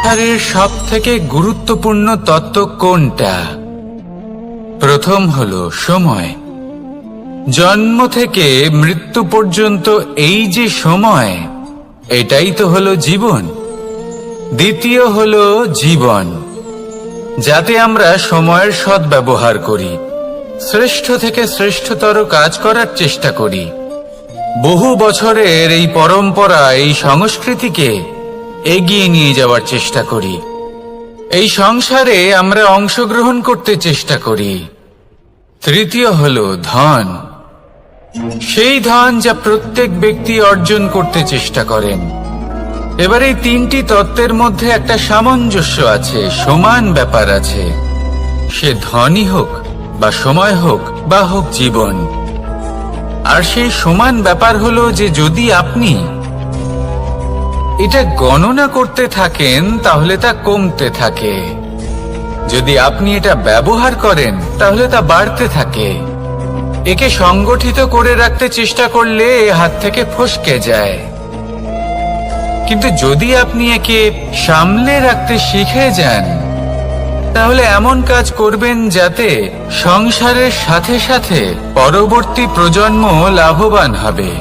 সংসারের সবথেকে গুরুত্বপূর্ণ তত্ত্ব কোনটা? প্রথম হলো সময়। জন্ম থেকে মৃত্যু পর্যন্ত এই যে সময়, এটাই তো হলো জীবন। দ্বিতীয় হলো জীবন, যাতে আমরা সময়ের সদ্ব্যবহার করি, শ্রেষ্ঠ থেকে শ্রেষ্ঠতর কাজ করার চেষ্টা করি। বহু বছরের এই পরম্পরা, এই সংস্কৃতিকে এগিয়ে নিয়ে যাওয়ার চেষ্টা করি। এই সংসারে আমরা অংশগ্রহণ করতে চেষ্টা করি। তৃতীয় হলো ধন, সেই ধন যা প্রত্যেক ব্যক্তি অর্জন করতে চেষ্টা করেন। এবার এই তিনটি তত্ত্বের মধ্যে একটা সামঞ্জস্য আছে, সমান ব্যাপার আছে। সে ধনই হোক বা সময় হোক বা হোক জীবন। আর সেই সমান ব্যাপার হলো যে যদি আপনি এটা গণনা করতে থাকেন তাহলে তা কমতে থাকে, যদি আপনি এটা ব্যবহার করেন তাহলে তা বাড়তে থাকে। একে সংগঠিত করে রাখতে চেষ্টা করলে এ হাত থেকে ফসকে যায়, কিন্তু যদি আপনি একে সামলে রাখতে শিখে যান তাহলে এমন কাজ করবেন যাতে সংসারের সাথে সাথে পরবর্তী প্রজন্ম লাভবান হবে।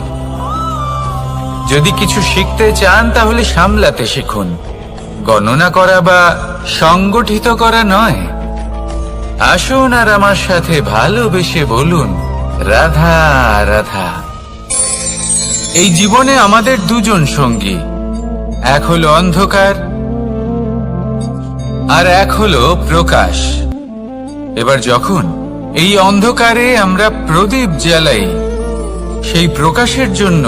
যদি কিছু শিখতে চান তাহলে সামলাতে শিখুন, গণনা করা বা সংগঠিত করা নয়। আসুন আর আমার সাথে ভালোবেসে বলুন, রাধা রাধা। এই জীবনে আমাদের দুজন সঙ্গী, এক হলো অন্ধকার আর এক হলো প্রকাশ। এবার যখন এই অন্ধকারে আমরা প্রদীপ জ্বালাই, সেই প্রকাশের জন্য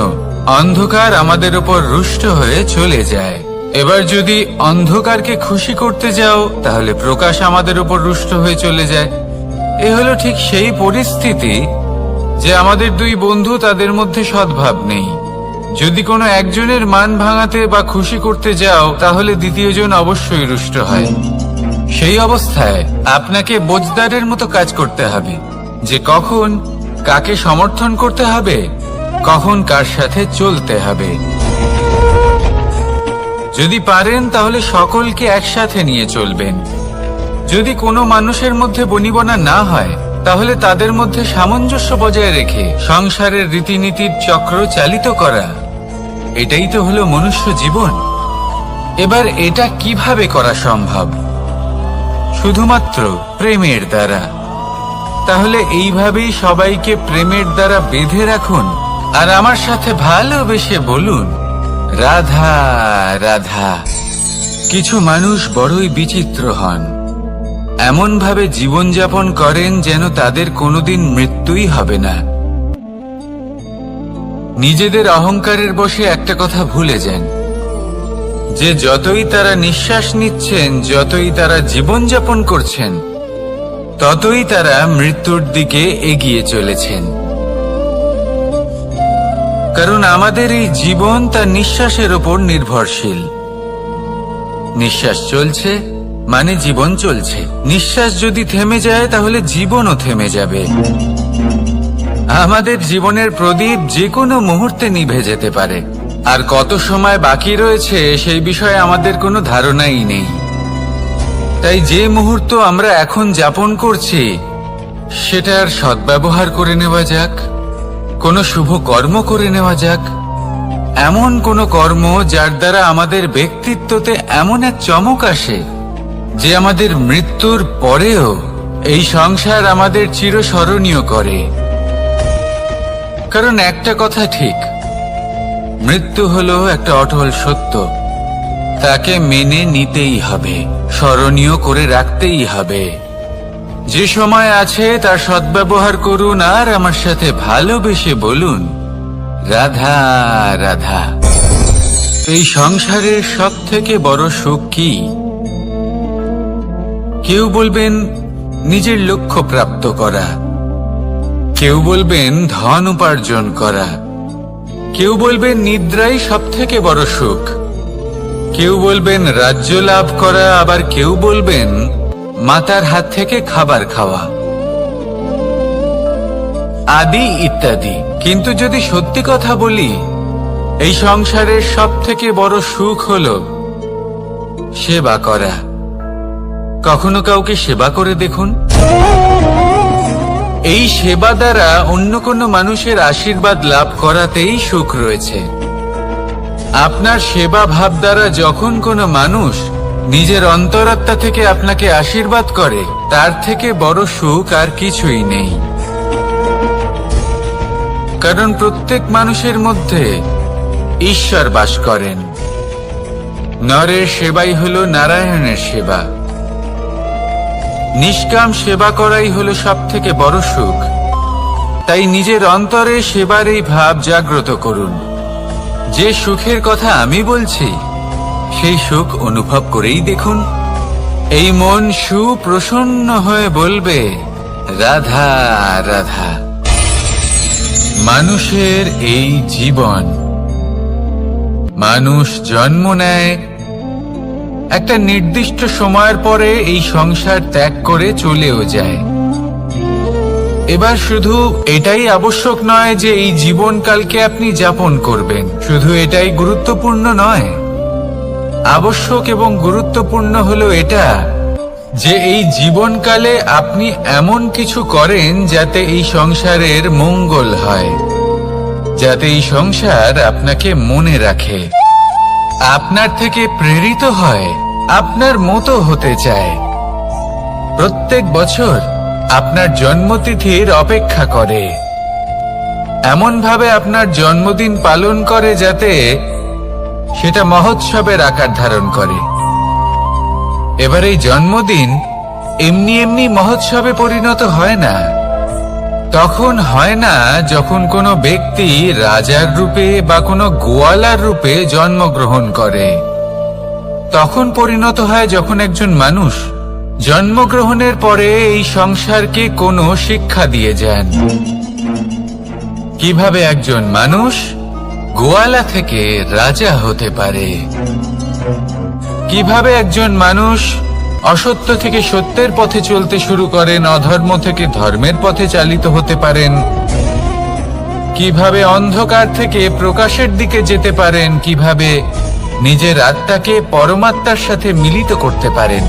অন্ধকার আমাদের উপর রুষ্ট হয়ে চলে যায়। এবার যদি অন্ধকারকে খুশি করতে যাও তাহলে প্রকাশ আমাদের উপর রুষ্ট হয়ে চলে যায়। এ হলো ঠিক সেই পরিস্থিতি যে আমাদের দুই বন্ধু, তাদের মধ্যে সদ্ভাব নেই। যদি কোনো একজনের মান ভাঙাতে বা খুশি করতে যাও তাহলে দ্বিতীয়জন অবশ্যই রুষ্ট হয়। সেই অবস্থায় আপনাকে বোঝদারের মতো কাজ করতে হবে, যে কখন কাকে সমর্থন করতে হবে, কখন কার সাথে চলতে হবে। যদি পারেন তাহলে সকলকে একসাথে নিয়ে চলবেন। যদি কোনো মানুষের মধ্যে বনিবনা না হয় তাহলে তাদের মধ্যে সামঞ্জস্য বজায় রেখে সংসারের রীতিনীতির চক্র চালিত করা, এটাই তো হলো মনুষ্য জীবন। এবার এটা কিভাবে করা সম্ভব? শুধুমাত্র প্রেমের দ্বারা। তাহলে এইভাবেই সবাইকে প্রেমের দ্বারা বেঁধে রাখুন আর আমার সাথে ভালোবেসে বলুন, রাধা রাধা। কিছু মানুষ বড়ই বিচিত্র হন, এমন ভাবে জীবনযাপন করেন যেন তাদের কোনোদিন মৃত্যুই হবে না। নিজেদের অহংকারের বশে একটা কথা ভুলে যান, যে যতই তারা নিঃশ্বাস নিচ্ছেন, যতই তারা জীবনযাপন করছেন, ততই তারা মৃত্যুর দিকে এগিয়ে চলেছেন। কারণ আমাদের এই জীবন তার নিঃশ্বাসের উপর নির্ভরশীল। নিঃশ্বাস চলছে মানে জীবন চলছে। নিঃশ্বাস যদি থেমে যায় তাহলে জীবনও থেমে যাবে। আমাদের জীবনের প্রদীপ যে কোনো মুহূর্তে নিভে যেতে পারে, আর কত সময় বাকি রয়েছে সেই বিষয়ে আমাদের কোনো ধারণাই নেই। তাই যে মুহূর্ত আমরা এখন যাপন করছি সেটার সদ্ব্যবহার করে নেওয়া যাক, কোনো শুভ কর্ম করে নেওয়া যাক, এমন কোনো কর্ম যার দ্বারা আমাদের ব্যক্তিত্বতে এমন এক চমক আসে যে আমাদের মৃত্যুর পরেও এই সংসার আমাদের চিরস্মরণীয় করে। কারণ একটা কথা ঠিক, মৃত্যু হলো একটা অটল সত্য, তাকে মেনে নিতেই হবে, স্মরণীয় করে রাখতেই হবে। যে সময় আছে তার সদ্ব্যবহার করুন আর আমার সাথে ভালোবেসে বলুন, রাধা রাধা। এই সংসারের সব থেকে বড় সুখ কি? কেউ বলবেন নিজের লক্ষ্য প্রাপ্ত করা, কেউ বলবেন ধন উপার্জন করা, কেউ বলবেন নিদ্রাই সব থেকে বড় সুখ, কেউ বলবেন রাজ্য লাভ করা, আবার কেউ বলবেন মাতার হাত থেকে খাবার খাওয়া, আদি ইত্যাদি। কিন্তু যদি সত্যি কথা বলি, এই সংসারের সব থেকে বড় সুখ হলো সেবা করা। কখনো কাউকে সেবা করে দেখুন। এই সেবা দ্বারা অন্য কোনো মানুষের আশীর্বাদ লাভ করাতেই সুখ রয়েছে। আপনার সেবা ভাব দ্বারা যখন কোনো মানুষ নিজের অন্তরাত্মা থেকে আপনাকে আশীর্বাদ করে, তার থেকে বড় সুখ আর কিছুই নেই। কারণ প্রত্যেক মানুষের মধ্যে ঈশ্বর বাস করেন। নরের সেবাই হলো নারায়ণের সেবা। নিষ্কাম সেবা করাই হলো সব থেকে বড় সুখ। তাই নিজের অন্তরে সেবার এই ভাব জাগ্রত করুন। যে সুখের কথা আমি বলছি, সেই সুখ অনুভব করেই দেখুন। এই মন সুপ্রসন্ন হয়ে বলবে, রাধা রাধা। মানুষের এই জীবন, মানুষ জন্ম নেয়, একটা নির্দিষ্ট সময়ের পরে এই সংসার ত্যাগ করে চলেও যায়। এবার শুধু এটাই আবশ্যক নয় যে এই জীবনকালকে আপনি যাপন করবেন, শুধু এটাই গুরুত্বপূর্ণ নয়। আবশ্যক এবং গুরুত্বপূর্ণ হলো এটা যে এই জীবনকালে আপনি এমন কিছু করেন যাতে এই সংসারের মঙ্গল হয়, যাতে এই সংসার আপনাকে মনে রাখে, আপনার থেকে প্রেরিত হয়, আপনার মতো হতে চায়। প্রত্যেক বছর আপনার জন্মতিথির অপেক্ষা করে, এমন ভাবে আপনার জন্মদিন পালন করে যাতে সেটা মহোৎসবের আকার ধারণ করে। এবার এই জন্মদিন এমনি এমনি মহোৎসবে পরিণত হয় না। তখন হয় না যখন কোনো ব্যক্তি রাজার রূপে বা কোনো গোয়ালার রূপে জন্মগ্রহণ করে। তখন পরিণত হয় যখন একজন মানুষ জন্মগ্রহণের পরে এই সংসারকে কোনো শিক্ষা দিয়ে যান। কিভাবে একজন মানুষ গোয়ালা থেকে রাজা হতে পারে, কিভাবে একজন মানুষ অসত্য থেকে সত্যের পথে চলতে শুরু করেন, অধর্ম থেকে ধর্মের পথে চালিত হতে পারেন, কিভাবে অন্ধকার থেকে প্রকাশের দিকে যেতে পারেন, কিভাবে নিজের আত্মাকে পরমাত্মার সাথে মিলিত করতে পারেন।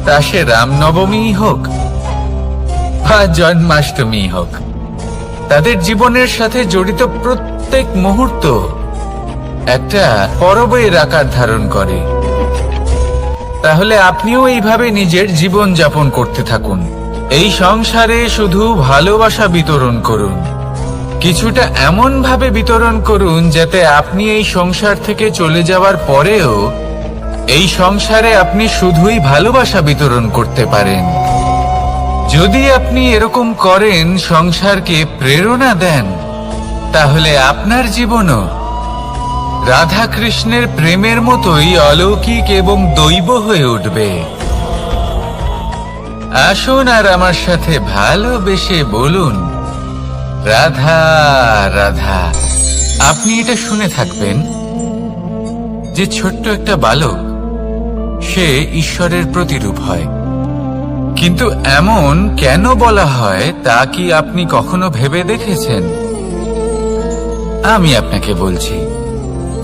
তা সে রামনবমী হোক বা জন্মাষ্টমী হোক, তাদের জীবনের সাথে জড়িত প্রত্যেক মুহূর্ত একটা পরবের আকার ধারণ করে। তাহলে আপনিও এইভাবে নিজের জীবন যাপন করতে থাকুন। এই সংসারে শুধু ভালোবাসা বিতরণ করুন, কিছুটা এমন ভাবে বিতরণ করুন যাতে আপনি এই সংসার থেকে চলে যাওয়ার পরেও এই সংসারে আপনি শুধুই ভালোবাসা বিতরণ করতে পারেন। যদি আপনি এরকম করেন, সংসারকে প্রেরণা দেন, তাহলে আপনার জীবনও রাধা কৃষ্ণের প্রেমের মতোই অলৌকিক এবং দৈব হয়ে উঠবে। আসুন আর আমার সাথে ভালোবেসে বলুন, রাধা রাধা। আপনি এটা শুনে থাকবেন যে ছোট্ট একটা বালক, সে ঈশ্বরের প্রতিরূপ হয়। কিন্তু এমন কেন বলা হয় তা কি আপনি কখনো ভেবে দেখেছেন? আমি আপনাকে বলছি।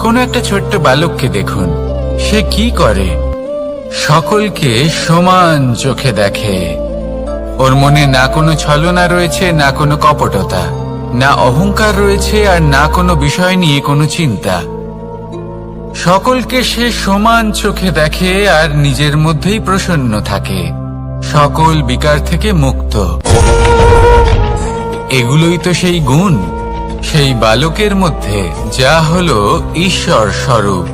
কোন একটা ছোট্ট বালককে দেখুন, সে কি করে? সকলকে সমান চোখে দেখে। ওর মনে না কোনো ছলনা রয়েছে, না কোনো কপটতা, না অহংকার রয়েছে, আর না কোনো বিষয় নিয়ে কোনো চিন্তা। সকলকে সে সমান চোখে দেখে আর নিজের মধ্যেই প্রসন্ন থাকে, সকল বিকার থেকে মুক্ত। এগুলোই তো সেই গুণ সেই বালকের মধ্যে, যা হলো ঈশ্বর স্বরূপ।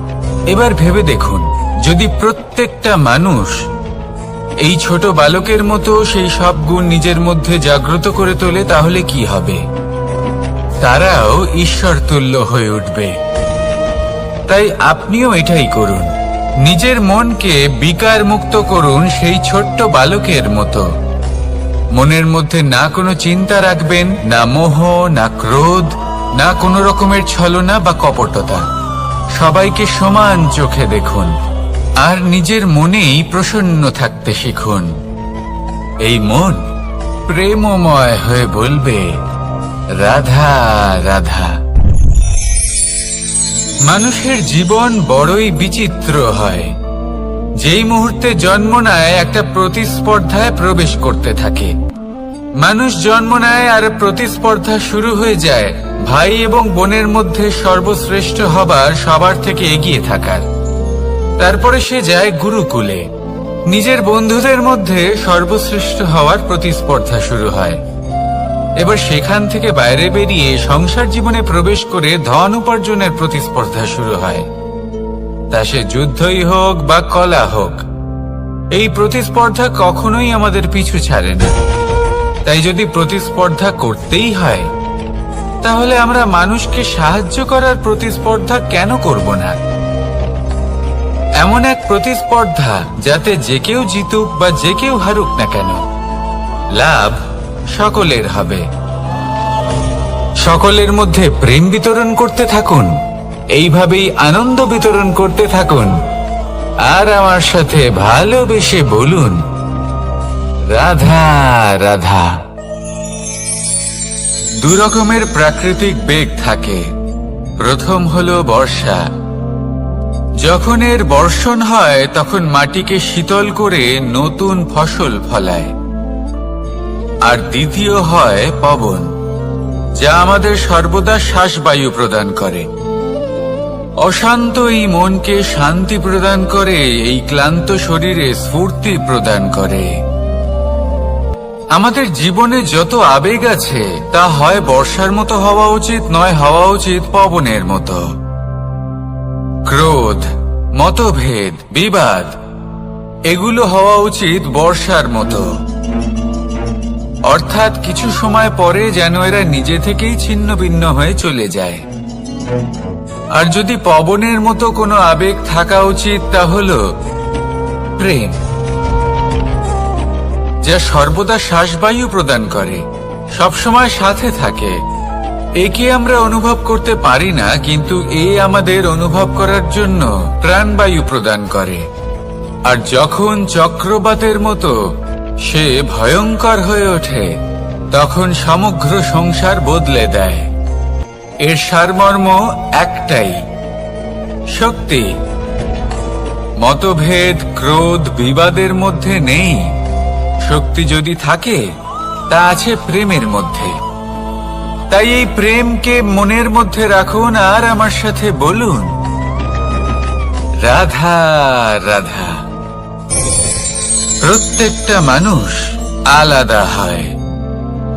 এবার ভেবে দেখুন, যদি প্রত্যেকটা মানুষ এই ছোট বালকের মতো সেই সব গুণ নিজের মধ্যে জাগ্রত করে তোলে, তাহলে কি হবে? তারাও ঈশ্বর তুল্য হয়ে উঠবে। তাই আপনিও এটাই করুন, নিজের মনকে বিকার মুক্ত করুন সেই ছোট্ট বালকের মতো। মনের মধ্যে না কোনো চিন্তা রাখবেন, না মোহ, না ক্রোধ, না কোনো রকমের ছলনা বা কপটতা। সবাইকে সমান চোখে দেখুন আর নিজের মনেই প্রসন্ন থাকতে শিখুন। এই মন প্রেমময় হয়ে বলবে, রাধা রাধা। মানুষের জীবন বড়ই বিচিত্র হয়। যেই মুহূর্তে জন্ম নেয় একটা প্রতিস্পর্ধায় প্রবেশ করতে থাকে। মানুষ জন্ম নেয় আর প্রতিস্পর্ধা শুরু হয়ে যায় ভাই এবং বোনের মধ্যে সর্বশ্রেষ্ঠ হবার, সবার থেকে এগিয়ে থাকার। তারপরে সে যায় গুরুকুলে। নিজের বন্ধুদের মধ্যে সর্বশ্রেষ্ঠ হওয়ার প্রতিস্পর্ধা শুরু হয়। এবার সেখান থেকে বাইরে বেরিয়ে সংসার জীবনে প্রবেশ করে ধন উপার্জনের প্রতিস্পর্ধা শুরু হয়। তা সে যুদ্ধই হোক বা কলা হোক, এই প্রতিস্পর্ধা কখনোই আমাদের পিছু ছাড়ে না। তাই যদি প্রতিস্পর্ধা করতেই হয়, তাহলে আমরা মানুষকে সাহায্য করার প্রতিস্পর্ধা কেন করব না? এমন এক প্রতিস্পর্ধা যাতে যে কেউ জিতুক বা যে কেউ হারুক না কেন, লাভ সকলের হবে। সকলের মধ্যে প্রেম বিতরণ করতে থাকুন, এইভাবেই আনন্দ বিতরণ করতে থাকুন, আর আমার সাথে ভালোবেসে বলুন, রাধা রাধা। দু রকমের প্রাকৃতিক বেগ থাকে। প্রথম হলো বর্ষা। যখন এর বর্ষণ হয় তখন মাটিকে শীতল করে নতুন ফসল ফলায়। আর দ্বিতীয় হয় পবন, যা আমাদের সর্বদা শ্বাসবায়ু প্রদান করে। অশান্ত এই মনকে শান্তি প্রদান করে, এই ক্লান্ত শরীরে স্ফূর্তি প্রদান করে। আমাদের জীবনে যত আবেগ আছে তা হয় বর্ষার মতো হওয়া উচিত, নয় হওয়া উচিত পবনের মতো। ক্রোধ, মতভেদ, বিবাদ, এগুলো হওয়া উচিত বর্ষার মতো। অর্থাৎ কিছু সময় পরে যেন এরা নিজে থেকেই ছিন্ন ভিন্ন হয়ে চলে যায়। আর যদি পবনের মতো কোনো আবেগ থাকা উচিত, তা হলো প্রেম, যা সর্বদা শ্বাসবায়ু প্রদান করে, সবসময় সাথে থাকে। একে আমরা অনুভব করতে পারি না, কিন্তু এ আমাদের অনুভব করার জন্য প্রাণবায়ু প্রদান করে। আর যখন চক্রবাতের মতো সে ভয়ঙ্কর হয়ে ওঠে, তখন সমগ্র সংসার বদলে দেয়। এর সারমর্ম একটাই, শক্তি। মতভেদ, ক্রোধ, বিবাদের মধ্যে নেই। শক্তি যদি থাকে, তা আছে প্রেমের মধ্যে। তাই এই প্রেমকে মনের মধ্যে রাখুন আর আমার সাথে বলুন, রাধা রাধা। প্রত্যেকটা মানুষ আলাদা হয়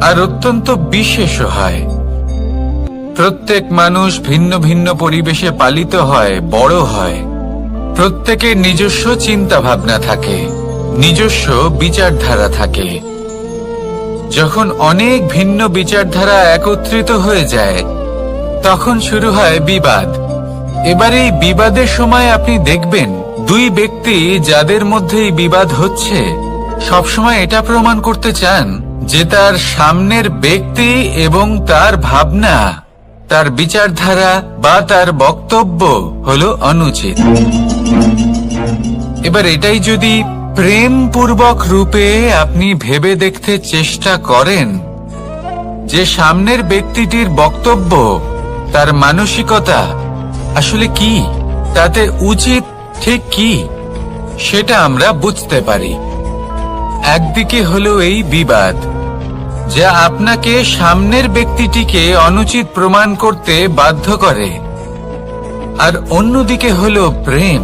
আর অত্যন্ত বিশেষ হয়। প্রত্যেক মানুষ ভিন্ন ভিন্ন পরিবেশে পালিত হয়, বড় হয়। প্রত্যেকের নিজস্ব চিন্তা ভাবনা থাকে, নিজস্ব বিচারধারা থাকে। যখন অনেক ভিন্ন বিচারধারা একত্রিত হয়ে যায়, তখন শুরু হয় বিবাদ। এবার এই বিবাদের সময় আপনি দেখবেন, দুই ব্যক্তি যাদের মধ্যে এই বিবাদ হচ্ছে, সবসময় এটা প্রমাণ করতে চান যে তার সামনের ব্যক্তি এবং তার ভাবনা, তার বিচারধারা বা তার বক্তব্য হলো অনুচিত। এবার এটাই যদি প্রেমপূর্বক রূপে আপনি ভেবে দেখতে চেষ্টা করেন যে সামনের ব্যক্তিটির বক্তব্য, তার মানসিকতা আসলে কি, তাতে উচিত ঠিক কি, সেটা আমরা বুঝতে পারি। একদিকে হলো এই বিবাদ, যা আপনাকে সামনের ব্যক্তিটিকে অনুচিত প্রমাণ করতে বাধ্য করে। আর অন্যদিকে হলো প্রেম,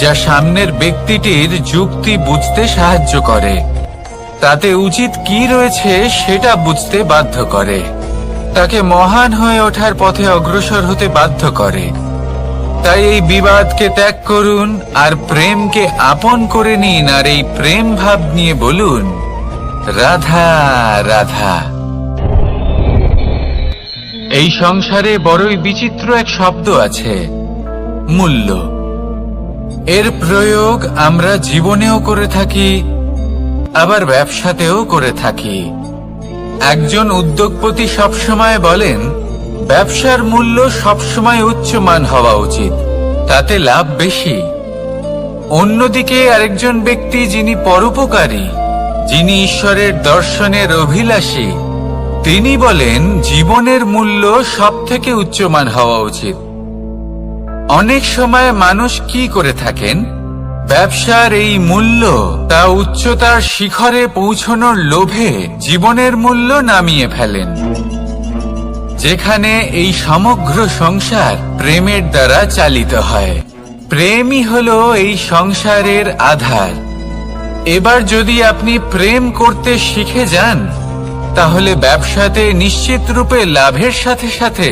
যা সামনের ব্যক্তিটির যুক্তি বুঝতে সাহায্য করে, তাতে উচিত কি রয়েছে সেটা বুঝতে বাধ্য করে, তাকে মহান হয়ে ওঠার পথে অগ্রসর হতে বাধ্য করে। তাই এই বিবাদকে ত্যাগ করুন আর প্রেমকে আপন করে নিন, আর এই প্রেম ভাব নিয়ে বলুন, রাধা রাধা। এই সংসারে বড়ই বিচিত্র এক শব্দ আছে, মূল্য। এর প্রয়োগ আমরা জীবনেও করে থাকি, আবার ব্যবসাতেও করে থাকি। একজন উদ্যোগপতি সবসময় বলেন, ব্যবসার মূল্য সবসময় উচ্চমান হওয়া উচিত, তাতে লাভ বেশি। অন্যদিকে আরেকজন ব্যক্তি যিনি পরোপকারী, যিনি ঈশ্বরের দর্শনের অভিলাষী, তিনি বলেন জীবনের মূল্য সব থেকে উচ্চমান হওয়া উচিত। অনেক সময় মানুষ কি করে থাকেন, ব্যবসার এই মূল্য তা উচ্চতার শিখরে পৌঁছানোর লোভে জীবনের মূল্য নামিয়ে ফেলেন, যেখানে এই সমগ্র সংসার প্রেমের দ্বারা চালিত হয়। প্রেমই হলো এই সংসারের আধার। এবার যদি আপনি প্রেম করতে শিখে যান, তাহলে ব্যবসাতে নিশ্চিত রূপে লাভের সাথে সাথে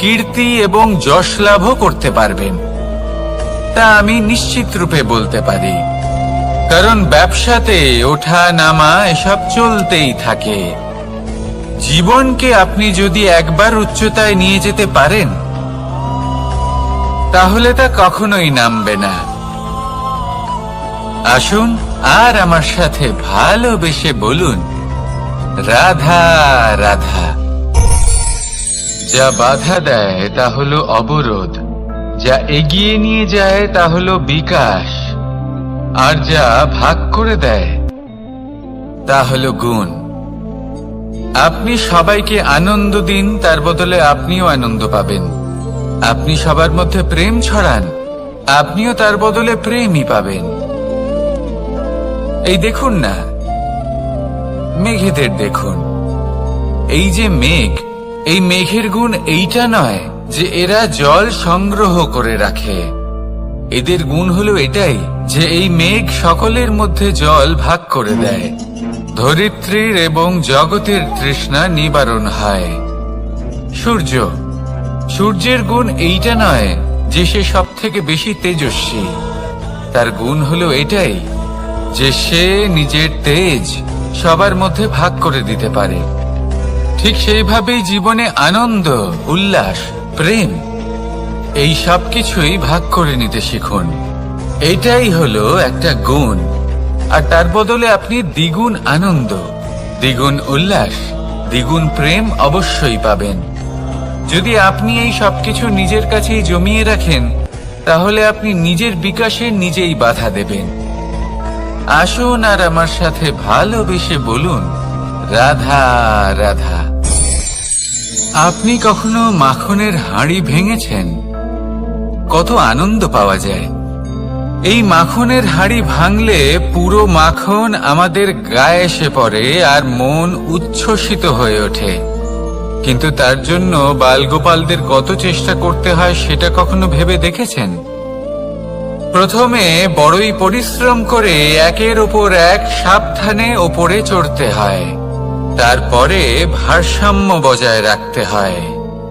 কীর্তি এবং যশ লাভও করতে পারবেন। তা আমি নিশ্চিত রূপে বলতে পারি, কারণ ব্যবসাতে ওঠা নামা এসব চলতেই থাকে। জীবনকে আপনি যদি একবার উচ্চতায় নিয়ে যেতে পারেন, তাহলে তা কখনোই নামবে না। আসুন আর আমার সাথে ভালোবেসে বলুন, রাধা রাধা। যা বাধা দেয় তা হলো অবরোধ, যা এগিয়ে নিয়ে যায় তা হলো বিকাশ, আর যা ভাগ করে দেয় তা হলো গুণ। আপনি সবাইকে আনন্দ দিন, তার বদলে আপনিও আনন্দ পাবেন। আপনি সবার মধ্যে প্রেম ছড়ান, আপনিও তার বদলে প্রেমই পাবেন। এই দেখুন না, মেঘেদের দেখুন। এই যে মেঘ, এই মেঘের গুণ এইটা নয় যে এরা জল সংগ্রহ করে রাখে। এদের গুণ হলো এটাই যে এই মেঘ সকলের মধ্যে জল ভাগ করে দেয়। ধরিত্রীর এবং জগতের তৃষ্ণা নিবারণ হয়। সূর্য, সূর্যের গুণ এইটা নয় যে সে সব থেকে বেশি তেজস্বী। তার গুণ হলো এটাই যে সে নিজের তেজ সবার মধ্যে ভাগ করে দিতে পারে। ঠিক সেইভাবেই জীবনে আনন্দ, উল্লাস, প্রেম এই সব কিছুই ভাগ করে নিতে শিখুন। এটাই হলো একটা গুণ, আর তার বদলে আপনি দ্বিগুণ আনন্দ, দ্বিগুণ উল্লাস, দ্বিগুণ প্রেম অবশ্যই পাবেন। যদি আপনি এই সবকিছু নিজের কাছেই জমিয়ে রাখেন, তাহলে আপনি নিজের বিকাশে নিজেই বাধা দেবেন। আসুন আর আমার সাথে ভালোবেসে বলুন, রাধা রাধা। আপনি কখনো মাখনের হাঁড়ি ভেঙেছেন? কত আনন্দ পাওয়া যায়। এই মাখনের হাঁড়ি ভাঙলে পুরো মাখন আমাদের গায়ে এসে পড়ে আর মন উচ্ছ্বসিত হয়ে ওঠে। কিন্তু তার জন্য বালগোপালদের কত চেষ্টা করতে হয় সেটা কখনো ভেবে দেখেছেন? প্রথমে বড়ই পরিশ্রম করে একের ওপর এক সাবধানে ওপরে চড়তে হয়, তারপরে ভারসাম্য বজায় রাখতে হয়,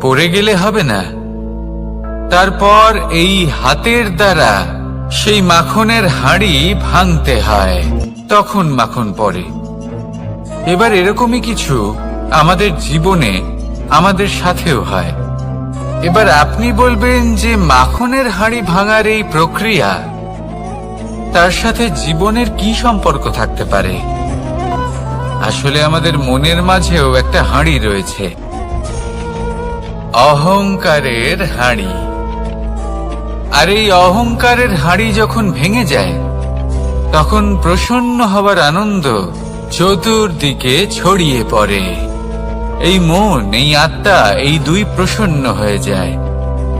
পড়ে গেলে হবে না। তারপর এই হাতের দ্বারা সেই মাখনের হাঁড়ি ভাঙতে হয়, তখন মাখন পড়ে। এবার এরকমই কিছু আমাদের জীবনে আমাদের সাথেও হয়। এবার আপনি বলবেন যে মাখনের হাঁড়ি ভাঙার এই প্রক্রিয়া, তার সাথে জীবনের কি সম্পর্ক থাকতে পারে? আসলে আমাদের মনের মাঝেও একটা হাঁড়ি রয়েছে, অহংকারের হাঁড়ি। আর এই অহংকারের হাঁড়ি যখন ভেঙে যায়, তখন প্রসন্ন হবার আনন্দ চতুর্দিকে ছড়িয়ে পড়ে। এই মন, এই আত্মা, এই দুই প্রসন্ন হয়ে যায়।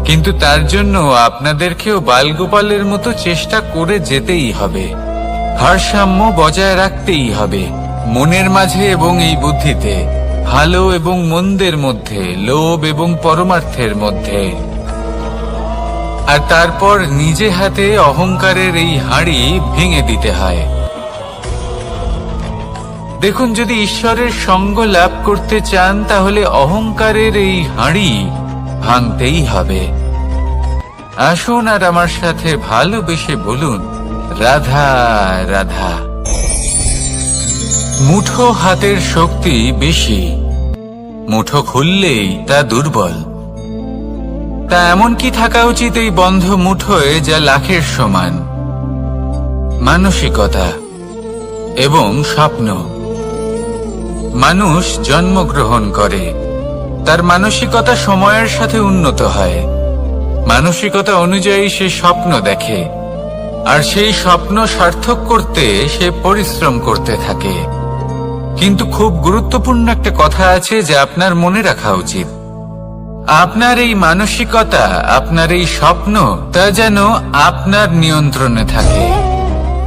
কিন্তু তার জন্য আপনাদেরকেও বালগোপালের মতো চেষ্টা করে যেতেই হবে, ভারসাম্য বজায় রাখতেই হবে মনের মাঝে এবং এই বুদ্ধিতে, ভালো এবং মন্দের মধ্যে, লোভ এবং পরমার্থের মধ্যে। আর তারপর নিজে হাতে অহংকারের এই হাঁড়ি ভেঙে দিতে হয়। দেখুন, যদি ঈশ্বরের সঙ্গ লাভ করতে চান, তাহলে অহংকারের এই হাঁড়ি ভাঙতেই হবে। আসুন আর আমার সাথে ভালোবেসে বলুন, রাধা রাধা। মুঠো হাতের শক্তি বেশি, মুঠো খুললেই তা দুর্বল। তা এমন কি থাকা উচিত এই বন্ধ মুঠোয় যা লাখের সমান? মানসিকতা এবং স্বপ্ন। মানুষ জন্মগ্রহণ করে, তার মানসিকতা সময়ের সাথে উন্নত হয়। মানসিকতা অনুযায়ী সে স্বপ্ন দেখে, আর সেই স্বপ্ন সার্থক করতে সে পরিশ্রম করতে থাকে। কিন্তু খুব গুরুত্বপূর্ণ একটা কথা আছে যা আপনার মনে রাখা উচিত। আপনার এই মানসিকতা, আপনার এই স্বপ্ন, তা যেন আপনার নিয়ন্ত্রণে থাকে।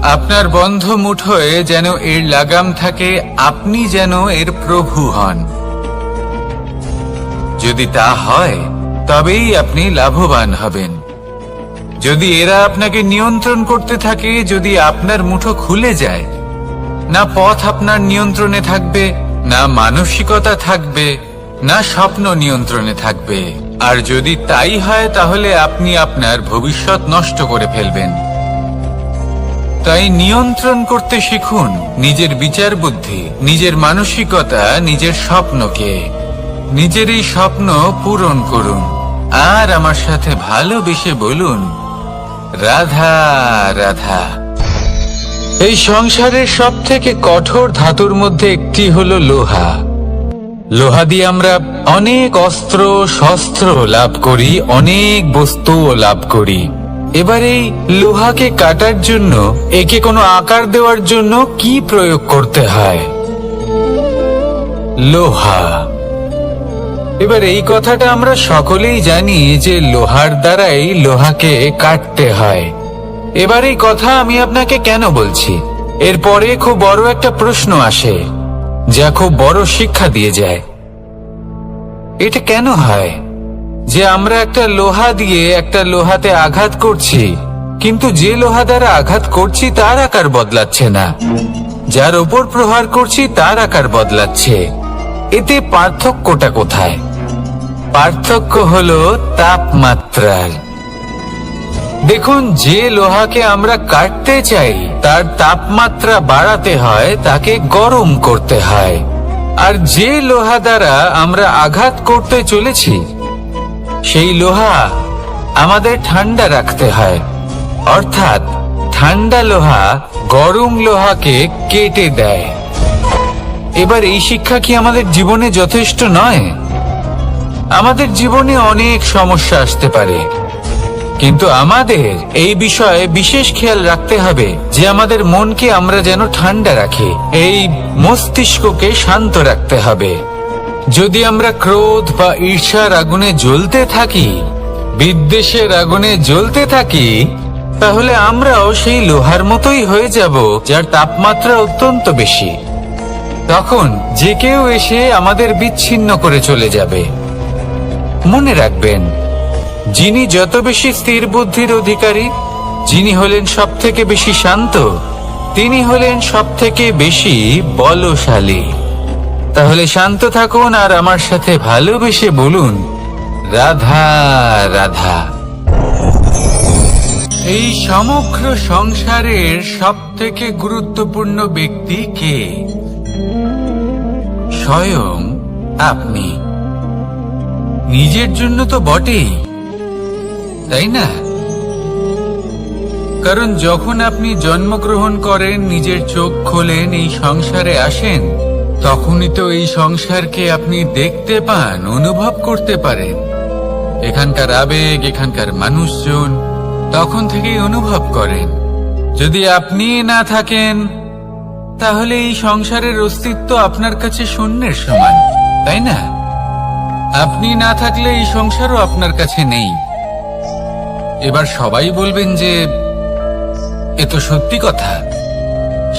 আপনার বন্ধ মুঠোয় যেন এর লাগাম থাকে, আপনি যেন এর প্রভু হন। যদি তা হয় তবেই আপনি লাভবান হবেন। যদি এরা আপনাকে নিয়ন্ত্রণ করতে থাকে, যদি আপনার মুঠো খুলে যায়, না পথ আপনার নিয়ন্ত্রণে থাকবে, না মানসিকতা থাকবে, না স্বপ্ন নিয়ন্ত্রণে থাকবে। আর যদি তাই হয় তাহলে আপনি আপনার ভবিষ্যৎ নষ্ট করে ফেলবেন। তাই নিয়ন্ত্রণ করতে শিখুন নিজের বিচার বুদ্ধি, নিজের মানসিকতা, নিজের স্বপ্নকে। নিজের এই স্বপ্ন পূরণ করুন আর আমার সাথে ভালোবেসে বলুন, রাধা রাধা। এই সংসারের সব থেকে কঠোর ধাতুর মধ্যে একটি হলো লোহা। লোহা দিয়ে আমরা অনেক অস্ত্র শস্ত্র লাভ করি, অনেক বস্তুও লাভ করি। এবার এই লোহাকে কাটার জন্য, একে কোনো আকার দেওয়ার জন্য কি প্রয়োগ করতে হয়? লোহা। এবার এই কথাটা আমরা সকলেই জানি যে লোহার দ্বারাই লোহাকে কাটতে হয়। এবার এই কথা আমি আপনাকে কেন বলছি? এরপরে খুব বড় একটা প্রশ্ন আসে, যা খুব বড় শিক্ষা দিয়ে যায়। এটা কেন হয় যে আমরা একটা লোহা দিয়ে একটা লোহাতে আঘাত করছি, কিন্তু যে লোহা দ্বারা আঘাত করছি তার আকার বদলাচ্ছে না, যার ওপর প্রহার করছি তার আকার বদলাচ্ছে? এতে পার্থক্যটা কোথায়? পার্থক্য হলো তাপমাত্রার। দেখুন, যে লোহাকে আমরা কাটতে চাই তার তাপমাত্রা বাড়াতে হয়, তাকে গরম করতে হয়। আর যে লোহা দ্বারা আমরা আঘাত করতে চলেছি সেই লোহা আমাদের ঠান্ডা রাখতে হয়। অর্থাৎ ঠান্ডা লোহা গরম লোহাকে কেটে দেয়। এবার এই শিক্ষা কি আমাদের জীবনে যথেষ্ট নয়? আমাদের জীবনে অনেক সমস্যা আসতে পারে, কিন্তু আমাদের এই বিষয়ে বিশেষ খেয়াল রাখতে হবে যে আমাদের মনকে আমরা যেন ঠান্ডা রাখি, এই মস্তিষ্ককে শান্ত রাখতে হবে। যদি আমরা ক্রোধ বা ঈর্ষার আগুনে জ্বলতে থাকি, বিদ্বেষের আগুনে জ্বলতে থাকি, তাহলে আমরাও সেই লোহার মতোই হয়ে যাব যার তাপমাত্রা অত্যন্ত বেশি। তখন যে কেউ এসে আমাদের বিচ্ছিন্ন করে চলে যাবে। মনে রাখবেন, যিনি যত বেশি স্থির বুদ্ধির অধিকারী, যিনি হলেন সব থেকে বেশি শান্ত, তিনি হলেন সব থেকে বেশি বলশালী। তাহলে শান্ত থাকুন আর আমার সাথে ভালোবেসে বলুন, রাধা রাধা। এই সমগ্র সংসারের সব থেকে গুরুত্বপূর্ণ ব্যক্তি কে? স্বয়ং আপনি। নিজের জন্য তো বটেই, তাই না? কারণ যখন আপনি জন্মগ্রহণ করেন, নিজের চোখ খোলেন, এই সংসারে আসেন, তখনই তো এই সংসারকে আপনি দেখতে পান, অনুভব করতে পারেন। এখানকার আবেগ, এখানকার মানুষজন তখন থেকেই অনুভব করেন। যদি আপনি না থাকেন তাহলে এই সংসারের অস্তিত্ব আপনার কাছে শূন্যের সমান, তাই না? আপনি না থাকলে এই সংসারও আপনার কাছে নেই। এবার সবাই বলবেন যে এ তো সত্যি কথা,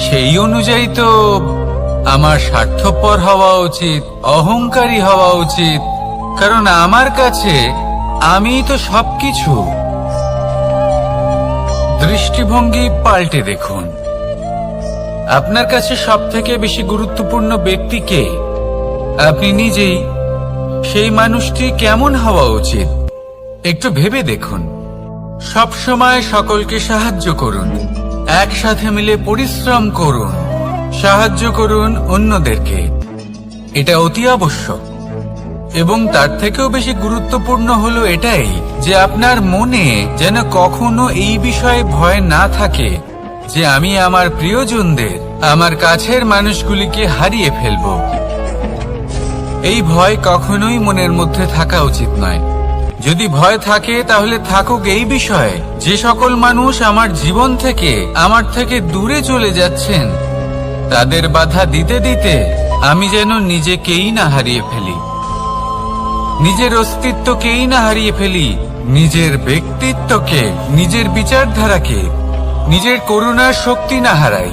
সেই অনুযায়ী তো আমার স্বার্থপর হওয়া উচিত, অহংকারী হওয়া উচিত, কারণ আমার কাছে আমিই তো সবকিছু। দৃষ্টিভঙ্গি পাল্টে দেখুন, আপনার কাছে সব থেকে বেশি গুরুত্বপূর্ণ ব্যক্তি কে? আপনি নিজেই। সেই মানুষটি কেমন হওয়া উচিত একটু ভেবে দেখুন। সব সময় সকলকে সাহায্য করুন, একসাথে মিলে পরিশ্রম করুন, সাহায্য করুন অন্যদেরকে। এটা অতি আবশ্যক। এবং তার থেকেও বেশি গুরুত্বপূর্ণ হলো এটাই যে আপনার মনে যেন কখনো এই বিষয়ে ভয় না থাকে যে আমি আমার প্রিয়জনদের, আমার কাছের মানুষগুলিকে হারিয়ে ফেলব। এই ভয় কখনোই মনের মধ্যে থাকা উচিত নয়। যদি ভয় থাকে তাহলে থাকুক এই বিষয়ে যে সকল মানুষ আমার জীবন থেকে, আমার থেকে দূরে চলে যাচ্ছেন, তাদের বাধা দিতে দিতে আমি যেন নিজেকেই না হারিয়ে ফেলি। নিজের অস্তিত্বকেই না হারিয়ে ফেলি, নিজের ব্যক্তিত্বকে, নিজের বিচারধারাকে, নিজের করুণার শক্তি না হারাই,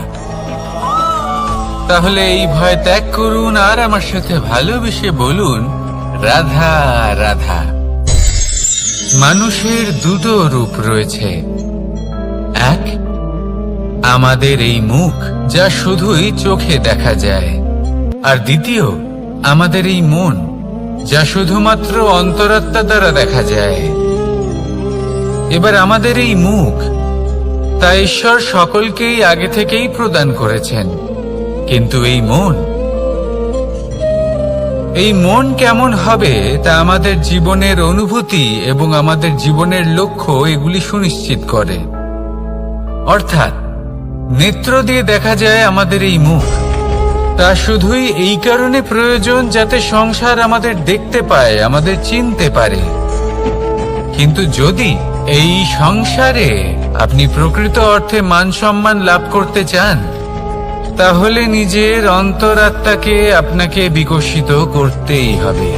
তাহলে এই ভয় ত্যাগ করুন আর আমার সাথে ভালোবেসে বলুন, রাধা রাধা। মানুষের দুটো রূপ রয়েছে। এক, আমাদের এই মুখ, যা শুধুই চোখে দেখা যায়, আর দ্বিতীয়, আমাদের এই মন, যা শুধুমাত্র অন্তরাত্মা দ্বারা দেখা যায়। এবার আমাদের এই মুখ, তা ঈশ্বর সকলকেই আগে থেকেই প্রদান করেছেন, কিন্তু এই মন কেমন হবে তা আমাদের জীবনের অনুভূতি এবং আমাদের জীবনের লক্ষ্য এগুলি সুনিশ্চিত করে। অর্থাৎ নেত্র দিয়ে দেখা যায় আমাদের এই মুখ, তা শুধুই এই কারণে প্রয়োজন যাতে সংসার আমাদের দেখতে পায়, আমাদের চিনতে পারে। কিন্তু যদি এই সংসারে আপনি প্রকৃত অর্থে মান সম্মান লাভ করতে চান, তাহলে নিজের অন্তরাত্মাকে আপনাকে বিকশিত করতেই হবে।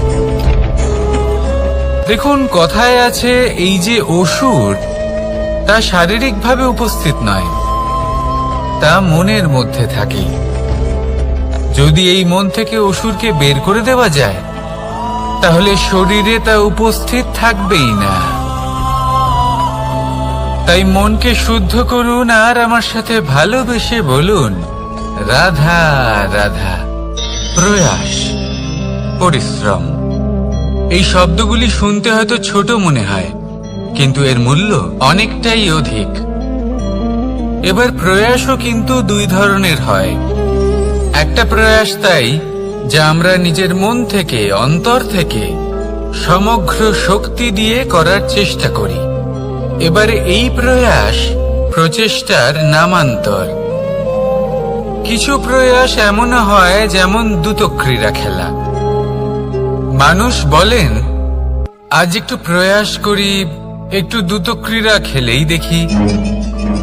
দেখুন, কথায় আছে, এই যে অসুর, তা শারীরিকভাবে উপস্থিত নয়, তা মনের মধ্যে থাকে। যদি এই মন থেকে অসুরকে বের করে দেওয়া যায়, তাহলে শরীরে তা উপস্থিত থাকবেই না। তাই মনকে শুদ্ধ করুন আর আমার সাথে ভালোবেসে বলুন, রাধা রাধা। প্রয়াস, পরিশ্রম, এই শব্দগুলি শুনতে হয়তো ছোট মনে হয়, কিন্তু এর মূল্য অনেকটাই অধিক। এবার প্রয়াসও কিন্তু দুই ধরনের হয়। একটা প্রয়াস তাই, যা আমরা নিজের মন থেকে, অন্তর থেকে সমগ্র শক্তি দিয়ে করার চেষ্টা করি। এবারে এই প্রয়াস প্রচেষ্টার নামান্তর। কিছু প্রয়াস এমনও হয় যেমন দ্রুতক্রীড়া খেলা। মানুষ বলেন, আজ একটু প্রয়াস করি, একটু দ্রুতক্রীড়া খেলেই দেখি,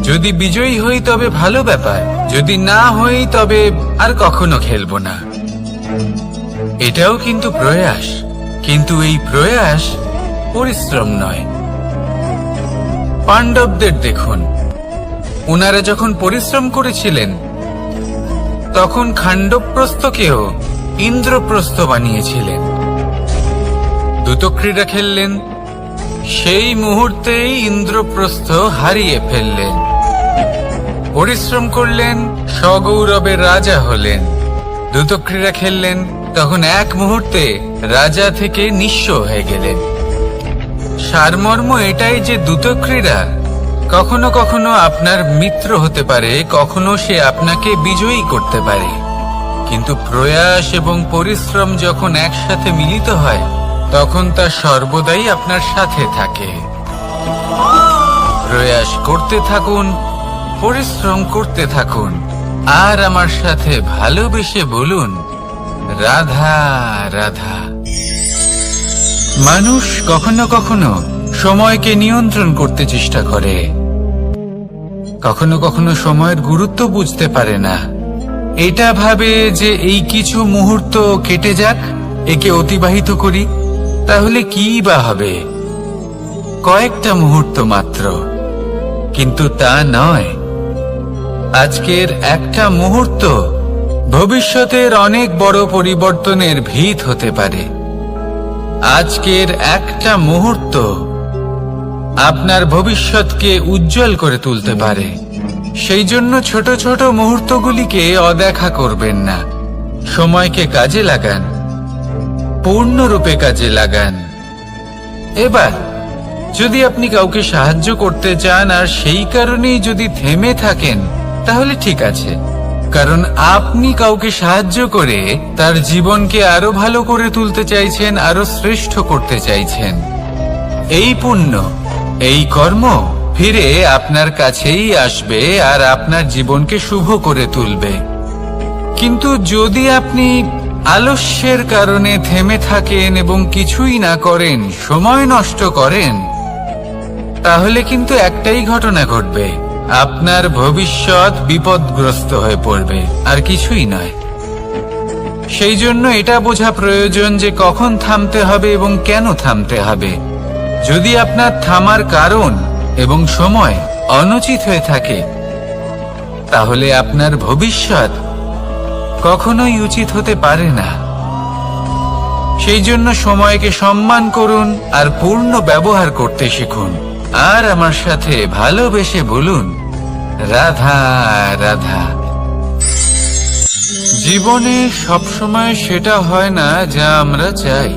যদি বিজয়ী হই তবে ভালো ব্যাপার, যদি না হই তবে আর কখনো খেলবো না। এটাও কিন্তু প্রয়াস, কিন্তু এই প্রয়াস পরিশ্রম নয়। পাণ্ডবদের দেখুন, ওনারা যখন পরিশ্রম করেছিলেন, তখন খাণ্ডবপ্রস্থকেও ইন্দ্রপ্রস্থ বানিয়েছিলেন। দ্রুতক্রীড়া খেললেন, সেই মুহূর্তেই ইন্দ্রপ্রস্থ হারিয়ে ফেললেন। পরিশ্রম করলেন, সগৌরবের রাজা হলেন। দ্রুতক্রীড়া খেললেন, তখন এক মুহূর্তে রাজা থেকে নিঃস্ব হয়ে গেলেন। সারমর্ম এটাই যে দ্রুতক্রীড়া কখনো কখনো আপনার মিত্র হতে পারে, কখনো সে আপনাকে বিজয়ী করতে পারে, কিন্তু প্রয়াস এবং পরিশ্রম যখন একসাথে মিলিত হয়, তখন তা সর্বদাই আপনার সাথে থাকে। প্রয়াস করতে থাকুন, পরিশ্রম করতে থাকুন, আর আমার সাথে ভালোবেসে বলুন, রাধা রাধা। মানুষ কখনো কখনো সময়কে নিয়ন্ত্রণ করতে চেষ্টা করে, কখনো কখনো সময়ের গুরুত্ব বুঝতে পারে না। এটা ভাবে যে এই কিছু মুহূর্ত কেটে যাক, একে অতিবাহিত করি, তাহলে কি বা হবে, কয়েকটা মুহূর্ত মাত্র। কিন্তু তা নয়। আজকের একটা মুহূর্ত ভবিষ্যতের অনেক বড় পরিবর্তনের ভিত হতে পারে। আজকের একটা মুহূর্ত আপনার ভবিষ্যৎকে উজ্জ্বল করে তুলতে পারে। সেই জন্য ছোট ছোট মুহূর্তগুলিকে অদেখা করবেন না। সময়কে কাজে লাগান, পূর্ণরূপে কাজে লাগান। এবার যদি আপনি কাউকে সাহায্য করতে চান আর সেই কারণেই যদি থেমে থাকেন, তাহলে ঠিক আছে, কারণ আপনি কাউকে সাহায্য করে তার জীবনকে আরো ভালো করে তুলতে চাইছেন, আরো শ্রেষ্ঠ করতে চাইছেন। এই পুণ্য, এই কর্ম ফিরে আপনার কাছেই আসবে আর আপনার জীবনকে শুভ করে তুলবে। কিন্তু যদি আপনি আলস্যের কারণে থেমে থাকেন এবং কিছুই না করেন, সময় নষ্ট করেন, তাহলে কিন্তু একটাই ঘটনা ঘটবে, আপনার ভবিষ্যৎ বিপদগ্রস্ত হয়ে পড়বে, আর কিছুই নয়। সেই জন্য এটা বোঝা প্রয়োজন যে কখন থামতে হবে এবং কেন থামতে হবে। যদি আপনার থামার কারণ এবং সময় অনুচিত হয়ে থাকে, তাহলে আপনার ভবিষ্যৎ কখনোই উচিত হতে পারে না। সেই জন্য সময়কে সম্মান করুন আর পূর্ণ ব্যবহার করতে শিখুন। আর আমার সাথে ভালোবেসে বলুন, রাধা রাধা। জীবনে সবসময় সেটা হয় না যা আমরা চাই,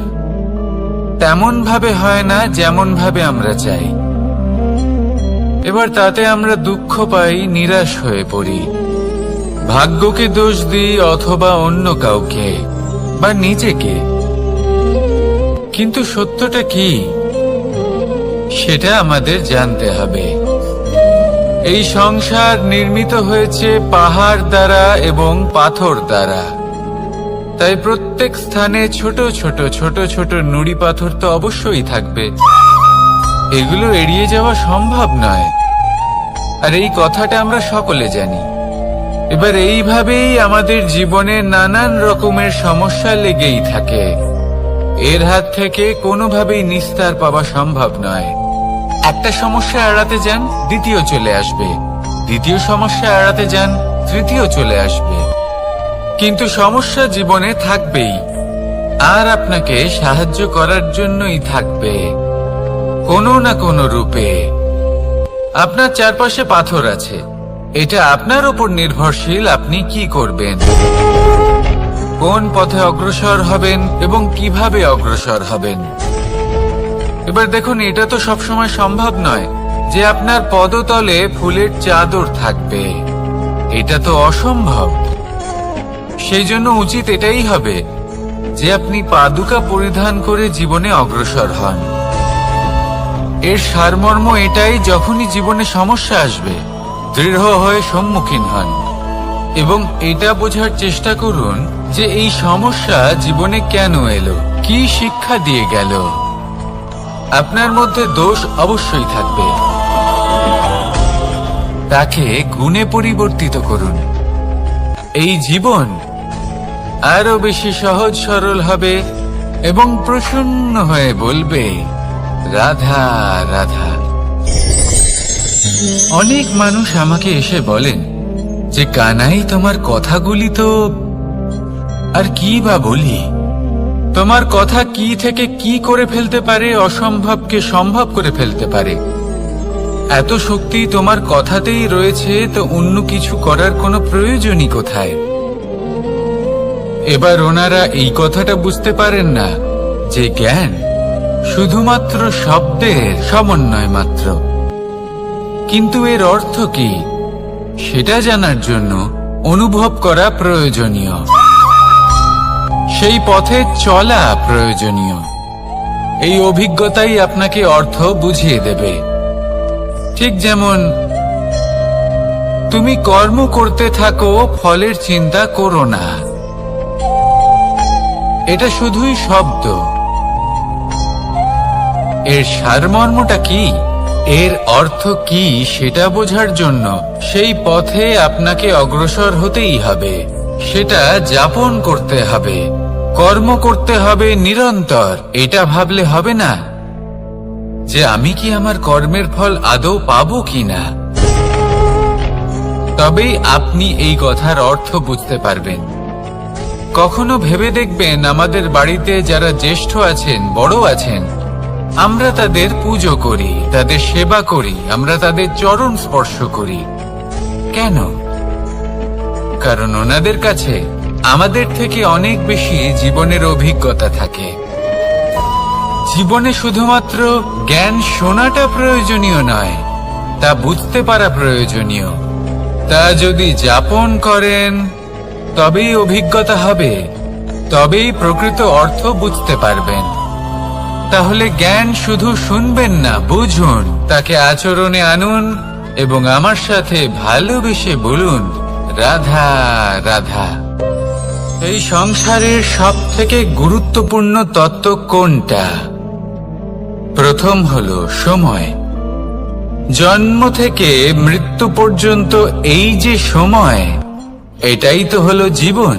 তেমন ভাবে হয় না যেমন ভাবে আমরা চাই। এবার তাতে আমরা দুঃখ পাই, নিরাশ হয়ে পড়ি, ভাগ্যকে দোষ দিই অথবা অন্য কাউকে বা নিজেকে। কিন্তু সত্যটা কি সেটা আমাদের জানতে হবে। এই সংসার নির্মিত হয়েছে পাহাড় দ্বারা এবং পাথর দ্বারা, তাই প্রত্যেক স্থানে ছোট ছোট ছোট ছোট নুড়ি পাথর তো অবশ্যই থাকবে। এগুলো এড়িয়ে যাওয়া সম্ভব নয়, আর এই কথাটা আমরা সকলে জানি। এবার এইভাবেই আমাদের জীবনে নানান রকমের সমস্যা লেগেই থাকে। এর হাত থেকে কোনোভাবেই নিস্তার পাওয়া সম্ভব নয়। একটা সমস্যা এড়াতে যান, দ্বিতীয় চলে আসবে, দ্বিতীয় সমস্যা এড়াতে যান, তৃতীয় চলে আসবে। কিন্তু সমস্যা জীবনে থাকবেই, আর আপনাকে সাহায্য করার জন্যই থাকবে কোনো না কোনো রূপে। আপনার চারপাশে পাথর আছে, এটা আপনার উপর নির্ভরশীল আপনি কি করবেন, কোন পথে অগ্রসর হবেন এবং কিভাবে অগ্রসর হবেন। এবার দেখুন, এটা তো সবসময় সম্ভব নয় যে আপনার পদতলে ফুলের চাদর থাকবে, এটা তো অসম্ভব। সেই জন্য উচিত এটাই হবে যে আপনি পাদুকা পরিধান করে জীবনে অগ্রসর হন। এর সারমর্ম এটাই, যখনই জীবনে সমস্যা আসবে দৃঢ় হয়ে সম্মুখীন হন এবং এটা বোঝার চেষ্টা করুন যে এই সমস্যা জীবনে কেন এলো, কি শিক্ষা দিয়ে গেল। আপনার মধ্যে দোষ অবশ্যই থাকবে, তাকে গুণে পরিবর্তিত করুন। এই জীবন আরো বেশি সহজ সরল হবে এবং প্রসন্ন হয়ে বলবে, রাধা রাধা। অনেক মানুষ আমাকে এসে বলেন যে কানাই, তোমার কথাগুলি তো আর কি বা বলি, তোমার কথা কি থেকে কি করে ফেলতে পারে, অসম্ভবকে সম্ভব করে ফেলতে পারে। এত শক্তি তোমার কথাতেই রয়েছে, তো অন্য কিছু করার কোনো প্রয়োজনই কোথায়? এবার ওনারা এই কথাটা বুঝতে পারেন না যে জ্ঞান শুধুমাত্র শব্দের সমন্বয় মাত্র। কিন্তু এর অর্থ কি সেটা জানার জন্য অনুভব করা প্রয়োজনীয়, সেই পথে চলা প্রয়োজনীয়। এই অভিজ্ঞতাই আপনাকে অর্থ বুঝিয়ে দেবে। ঠিক যেমন তুমি কর্ম করতে থাকো, ফলের চিন্তা করো না, এটা শুধুই শব্দ। এর সারমর্মটা কি, এর অর্থ কি সেটা বোঝার জন্য সেই পথে আপনাকে অগ্রসর হতেই হবে, সেটা যাপন করতে হবে, কর্ম করতে হবে নিরন্তর। এটা ভাবলে হবে না যে আমি কি আমার কর্মের ফল আদৌ পাবো কিনা, তবেই আপনি এই কথার অর্থ বুঝতে পারবেন। কখনো ভেবে দেখবেন, আমাদের বাড়িতে যারা জ্যেষ্ঠ আছেন, বড় আছেন, আমরা তাদের পুজো করি, তাদের সেবা করি, আমরা তাদের চরণ স্পর্শ করি। কেন? কারণ ওনাদের কাছে আমাদের থেকে অনেক বেশি জীবনের অভিজ্ঞতা থাকে। জীবনে শুধুমাত্র জ্ঞান শোনাটা প্রয়োজনীয় নয়, তা বুঝতে পারা প্রয়োজনীয়। তা যদি যাপন করেন তবেই অভিজ্ঞতা হবে, তবেই প্রকৃত অর্থ বুঝতে পারবেন। তাহলে জ্ঞান শুধু শুনবেন না, বুঝুন, তাকে আচরণে আনুন এবং আমার সাথে ভালোবেসে বলুন, রাধা রাধা। এই সংসারের সব থেকে গুরুত্বপূর্ণ তত্ত্ব কোনটা? প্রথম হলো সময়। জন্ম থেকে মৃত্যু পর্যন্ত এই যে সময়, এটাই তো হলো জীবন।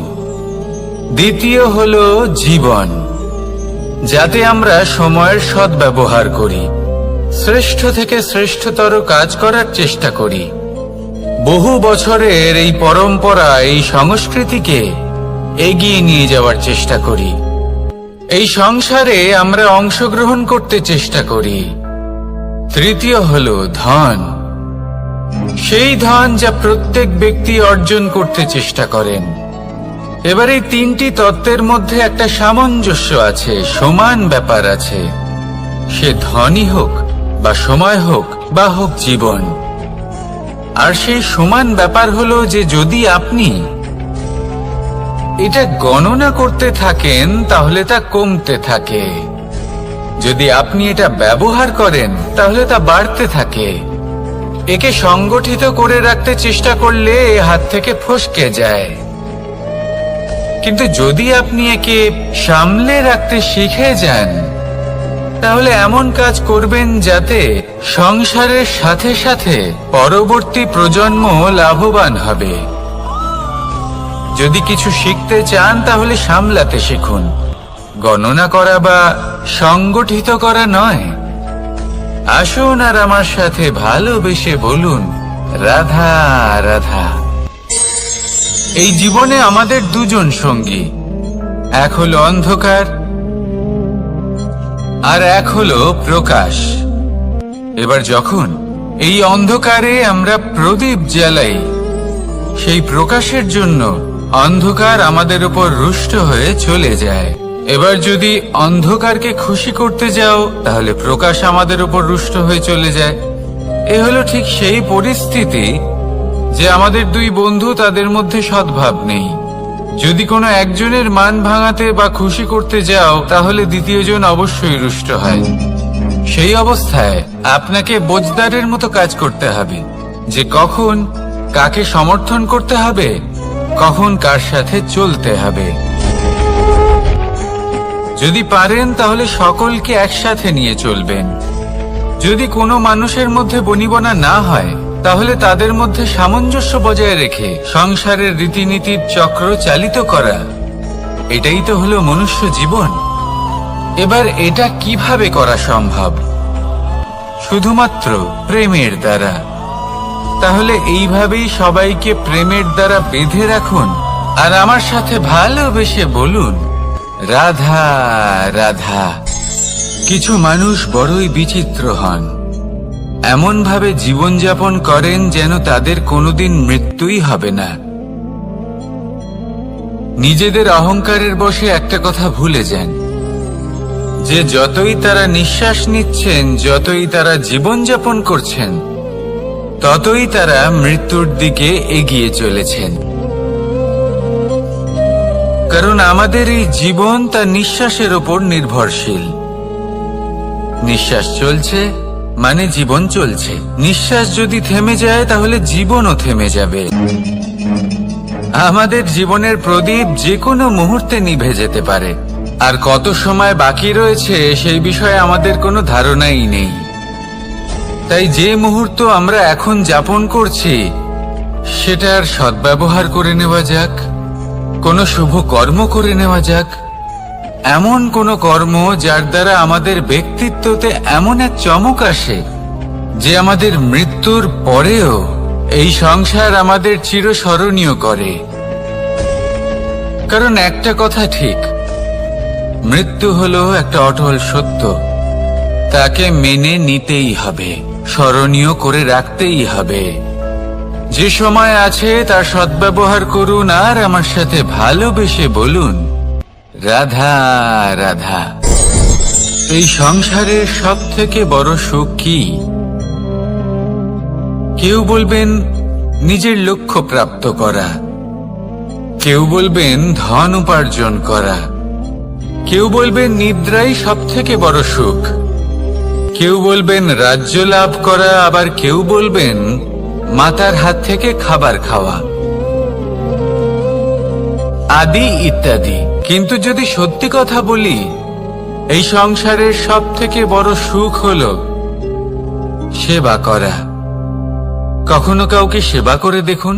দ্বিতীয় হলো জীবন, যাতে আমরা সময়ের সদ্ব্যবহার করি, শ্রেষ্ঠ থেকে শ্রেষ্ঠতর কাজ করার চেষ্টা করি। বহু বছরের এই পরম্পরা, এই সংস্কৃতিকে এগিয়ে নিয়ে যাওয়ার চেষ্টা করি। এই সংসারে আমরা অংশগ্রহণ করতে চেষ্টা করি। তৃতীয় হলো ধন, সেই ধন যা প্রত্যেক ব্যক্তি অর্জন করতে চেষ্টা করেন। এবার এই তিনটি তত্ত্বের মধ্যে একটা সামঞ্জস্য আছে, সমান ব্যাপার আছে। সে ধনই হোক বা সময় হোক বা হোক জীবন। আর সেই সমান ব্যাপার হলো যে যদি আপনি এটা গণনা করতে থাকেন তাহলে তা কমতে থাকে, যদি আপনি এটা ব্যবহার করেন তাহলে তা বাড়তে থাকে। একে সংগঠিত করে রাখতে চেষ্টা করলে এ হাত থেকে ফসকে যায়, কিন্তু যদি আপনি একে সামলে রাখতে শিখে যান তাহলে এমন কাজ করবেন যাতে সংসারের সাথে সাথে পরবর্তী প্রজন্ম লাভবান হবে। যদি কিছু শিখতে চান তাহলে সামলাতে শিখুন, গণনা করা বা সংগঠিত করা নয়। আসুন আর আমার সাথে ভালোবেসে বলুন, রাধা রাধা। এই জীবনে আমাদের দুজন সঙ্গী, এক হলো অন্ধকার আর এক হলো প্রকাশ। এবার যখন এই অন্ধকারে আমরা প্রদীপ জ্বালাই, সেই প্রকাশের জন্য অন্ধকার আমাদের উপর রুষ্ট হয়ে চলে যায়। এবার যদি অন্ধকারকে খুশি করতে যাও তাহলে প্রকাশ আমাদের উপর রুষ্ট হয়ে চলে যায়। এ হলো ঠিক সেই পরিস্থিতি যে আমাদের দুই বন্ধু, তাদের মধ্যে সদ্ভাব নেই। যদি কোনো একজনের মান ভাঙাতে বা খুশি করতে যাও তাহলে দ্বিতীয়জন অবশ্যই রুষ্ট হয়। সেই অবস্থায় আপনাকে বোঝদারের মতো কাজ করতে হবে, যে কখন কাকে সমর্থন করতে হবে, কখন কার সাথে চলতে হবে। যদি পারেন তাহলে সকলকে একসাথে নিয়ে চলবেন। যদি কোনো মানুষের মধ্যে বনিবনা না হয় তাহলে তাদের মধ্যে সামঞ্জস্য বজায় রেখে সংসারের রীতিনীতির চক্র চালিত করা, এটাই তো হলো মনুষ্য জীবন। এবার এটা কিভাবে করা সম্ভব? শুধুমাত্র প্রেমের দ্বারা। তাহলে এইভাবেই সবাইকে প্রেমের দ্বারা বেঁধে রাখুন আর আমার সাথে ভালোবেসে বলুন, রাধা রাধা। কিছু মানুষ বড়ই বিচিত্র হন, এমন ভাবে জীবনযাপন করেন যেন তাদের কোনোদিন মৃত্যুই হবে না। নিজেদের অহংকারের বশে একটা কথা ভুলে যান, যে যতই তারা নিঃশ্বাস নিচ্ছেন, যতই তারা জীবনযাপন করছেন, ততই তারা মৃত্যুর দিকে এগিয়ে চলেছেন। কারণ আমাদের এই জীবন তার নিঃশ্বাসের ওপর নির্ভরশীল। নিঃশ্বাস চলছে মানে জীবন চলছে। নিঃশ্বাস যদি থেমে যায় তাহলে জীবনও থেমে যাবে। আমাদের জীবনের প্রদীপ যে কোনো মুহূর্তে নিভে যেতে পারে, আর কত সময় বাকি রয়েছে সেই বিষয়ে আমাদের কোনো ধারণাই নেই। তাই যে মুহূর্ত আমরা এখন যাপন করছি সেটার সদ্ব্যবহার করে নেওয়া যাক, কোনো শুভ কর্ম করে নেওয়া যাক, এমন কোনো কর্ম যার দ্বারা আমাদের ব্যক্তিত্বতে এমন এক চমক আসে যে আমাদের মৃত্যুর পরেও এই সংসার আমাদের চিরস্মরণীয় করে। কারণ একটা কথা ঠিক, মৃত্যু হলো একটা অটল সত্য, তাকে মেনে নিতেই হবে, স্মরণীয় করে রাখতেই হবে। যে সময় আছে তার সদ্ব্যবহার করুন আর আমার সাথে ভালোবেসে বলুন, রাধা রাধা। এই সংসারের সব থেকে বড় সুখ কি? কেউ বলবেন নিজের লক্ষ্য প্রাপ্ত করা, কেউ বলবেন ধন উপার্জন করা, কেউ বলবেন নিদ্রাই সব থেকে বড় সুখ, কেউ বলবেন রাজ্য লাভ করা, আবার কেউ বলবেন মাতার হাত থেকে খাবার খাওয়া, আদি ইত্যাদি। কিন্তু যদি সত্যি কথা বলি, এই সংসারের সব থেকে বড় সুখ হলো সেবা করা। কখনো কাউকে সেবা করে দেখুন,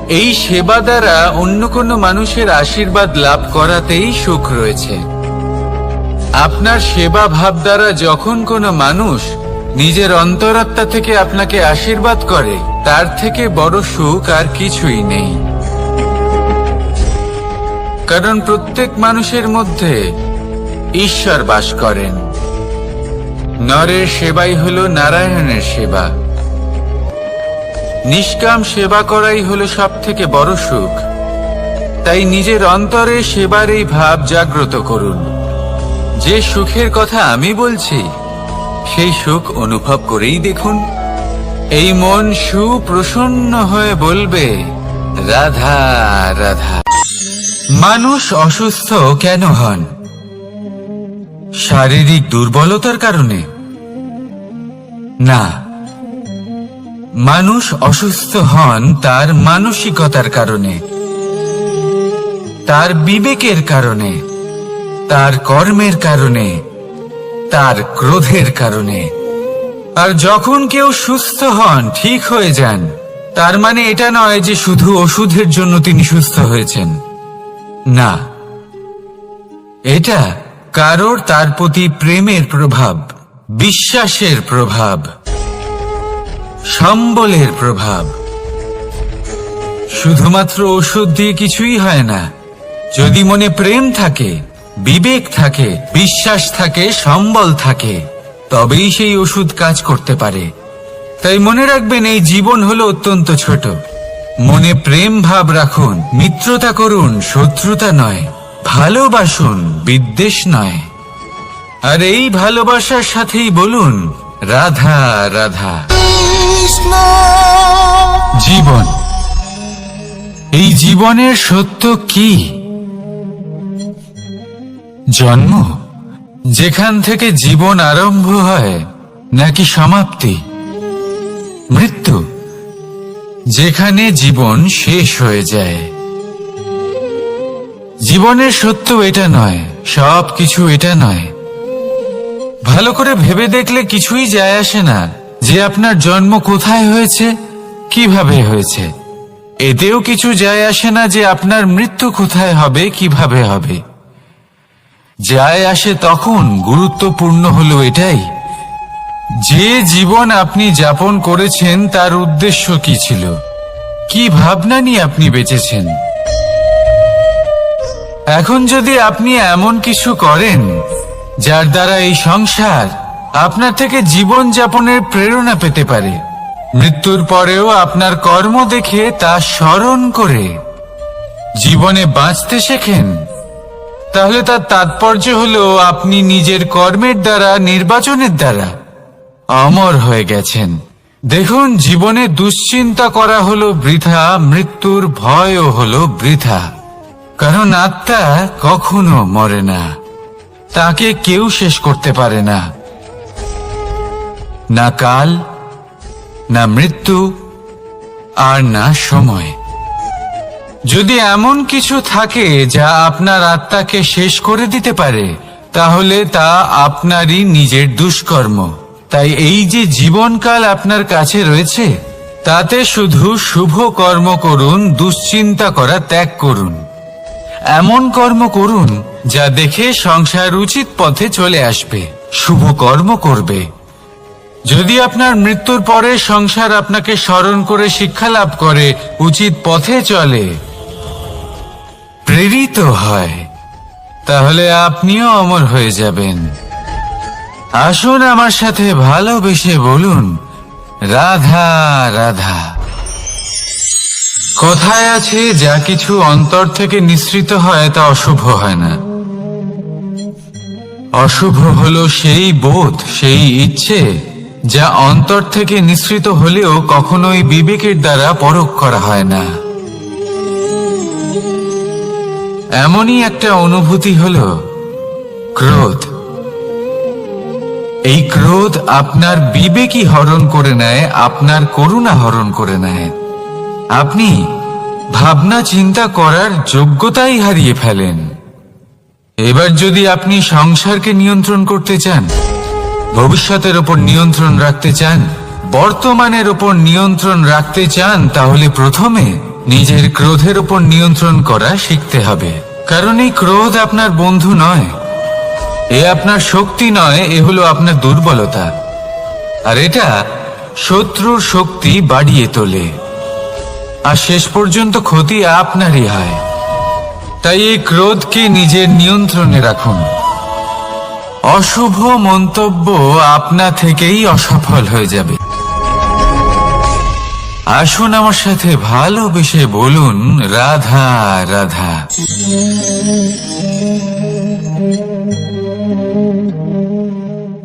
এই সেবা দ্বারা অন্য কোনো মানুষের আশীর্বাদ লাভ করাতেই সুখ রয়েছে। আপনার সেবা ভাব দ্বারা যখন কোনো মানুষ নিজের অন্তরাত্মা থেকে আপনাকে আশীর্বাদ করে, তার থেকে বড় সুখ আর কিছুই নেই। কারণ প্রত্যেক মানুষের মধ্যে ঈশ্বর বাস করেন। নরের সেবাই হলো নারায়ণের সেবা। নিষ্কাম সেবা করাই হলো সব থেকে বড় সুখ। তাই নিজের অন্তরে সেবার এই ভাব জাগ্রত করুন। যে সুখের কথা আমি বলছি, সেই সুখ অনুভব করেই দেখুন। এই মন সুপ্রসন্ন হয়ে বলবে, রাধা রাধা। মানুষ অসুস্থ কেন হন? শারীরিক দুর্বলতার কারণে? না, মানুষ অসুস্থ হন তার মানসিকতার কারণে, তার বিবেকের কারণে, তার কর্মের কারণে, তার ক্রোধের কারণে। আর যখন কেউ সুস্থ হন, ঠিক হয়ে যান, তার মানে এটা নয় যে শুধু ওষুধের জন্য তিনি সুস্থ হয়েছেন। না, এটা কারোর তার প্রতি প্রেমের প্রভাব, বিশ্বাসের প্রভাব, সম্বলের প্রভাব। শুধুমাত্র ওষুধ দিয়ে কিছুই হয় না। যদি মনে প্রেম থাকে, বিবেক থাকে, বিশ্বাস থাকে, সম্বল থাকে, তবেই সেই ওষুধ কাজ করতে পারে। তাই মনে রাখবেন, এই জীবন হলো অত্যন্ত ছোট। মনে প্রেম ভাব রাখুন, মিত্রতা করুন, শত্রুতা নয়। ভালোবাসুন, বিদ্বেষ নয়। আর এই ভালোবাসার সাথেই বলুন, রাধা রাধা। জীবন, এই জীবনের সত্য কি? জন্ম, যেখান থেকে জীবন আরম্ভ হয়, নাকি সমাপ্তি? মৃত্যু, যেখানে জীবন শেষ হয়ে যায়। জীবনের সত্য এটা নয়, সব কিছু এটা নয়। ভালো করে ভেবে দেখলে কিছুই যায় আসে না যে আপনার জন্ম কোথায় হয়েছে, কিভাবে হয়েছে। এতেও কিছু যায় আসে না যে আপনার মৃত্যু কোথায় হবে, কিভাবে হবে। যায় আসে তখন, গুরুত্বপূর্ণ হলো এটাই যে জীবন আপনি যাপন করেছেন তার উদ্দেশ্য কি ছিল, কি ভাবনা নিয়ে আপনি বেঁচেছেন। এখন যদি আপনি এমন কিছু করেন যার দ্বারা এই সংসার আপনার থেকে জীবন যাপনের প্রেরণা পেতে পারে, মৃত্যুর পরেও আপনার কর্ম দেখে তা স্মরণ করে জীবনে বাঁচতে শেখেন, তাহলে তার তাৎপর্য হলো আপনি নিজের কর্মের দ্বারা, নির্বাচনের দ্বারা অমর হয়ে গেছেন। দেখুন, জীবনে দুশ্চিন্তা করা হলো বৃথা, মৃত্যুর ভয়ও হলো বৃথা। কারণ আত্মা কখনো মরে না, তাকে কেউ শেষ করতে পারে না। না কাল, না মৃত্যু, আর না সময়। যদি এমন কিছু থাকে যা আপনার আত্মাকে শেষ করে দিতে পারে, তাহলে তা আপনারই নিজের দুষ্কর্ম। তাই এই যে জীবনকাল আপনার কাছে রয়েছে, তাতে শুধু শুভ কর্ম করুন, দুশ্চিন্তা করা ত্যাগ করুন। এমন কর্ম করুন যা দেখে সংসার উচিত পথে চলে আসবে, শুভ কর্ম করবে। যদি আপনার মৃত্যুর পরে সংসার আপনাকে স্মরণ করে শিক্ষা লাভ করে, উচিত পথে চলে, প্রেরিত হয়, তাহলে আপনিও অমর হয়ে যাবেন। আসুন আমার সাথে ভালোবেসে বলুন, রাধা রাধা। কথায় আছে, যা কিছু অন্তর থেকে নিঃসৃত হয় তা অশুভ হয় না। অশুভ হলো সেই বোধ, সেই ইচ্ছে যা অন্তর থেকে নিঃসৃত হলেও কখনোই বিবেকের দ্বারা পরখ করা হয় না। এমনই একটা অনুভূতি হলো ক্রোধ। এই ক্রোধ আপনার বিবেকই হরণ করে নেয়, আপনার করুণা হরণ করে নেয়। আপনি ভাবনা চিন্তা করার যোগ্যতাই হারিয়ে ফেলেন। এবার যদি আপনি সংসারকে নিয়ন্ত্রণ করতে চান, ভবিষ্যতের ওপর নিয়ন্ত্রণ রাখতে চান, বর্তমানের ওপর নিয়ন্ত্রণ রাখতে চান, তাহলে প্রথমে নিজের ক্রোধের উপর নিয়ন্ত্রণ করা শিখতে হবে, কারণ এই ক্রোধ আপনার বন্ধু নয়, এ আপনার শক্তি নয়, এ হলো আপনার দুর্বলতা। আর এটা শত্রুর শক্তি বাড়িয়ে তোলে, আর শেষ পর্যন্ত ক্ষতি আপনারই হয়। তাই এই ক্রোধকে নিজের নিয়ন্ত্রণে রাখুন। অশুভ মন্তব্য আপনা থেকেই অসফল হয়ে যাবে। আসুন আমার সাথে ভালোবেসে বলুন, রাধা রাধা।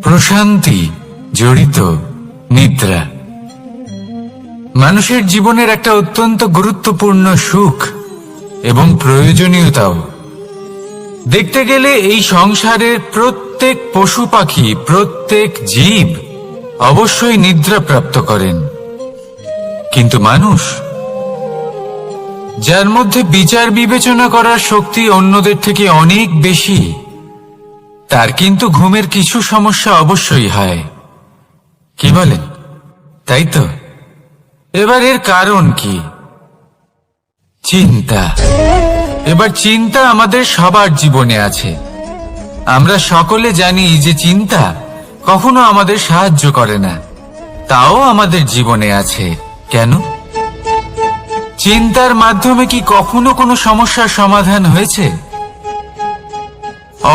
প্রশান্তি জড়িত নিদ্রা মানুষের জীবনের একটা অত্যন্ত গুরুত্বপূর্ণ সুখ এবং প্রয়োজনীয়তাও। দেখতে গেলে এই সংসারের প্রত্যেক পশু পাখি, প্রত্যেক জীব অবশ্যই নিদ্রা প্রাপ্ত করেন, কিন্তু মানুষ, যার মধ্যে বিচার বিবেচনা করার শক্তি অন্যদের থেকে অনেক বেশি, তার কিন্তু ঘুমের কিছু সমস্যা অবশ্যই হয়। কি বলেন, তাই তো? এবার এর কারণ কি? চিন্তা। এবার চিন্তা আমাদের সবার জীবনে আছে। আমরা সকলে জানি যে চিন্তা কখনো আমাদের সাহায্য করে না, তাও আমাদের জীবনে আছে। কেন? চিন্তার মাধ্যমে কি কখনো কোনো সমস্যার সমাধান হয়েছে?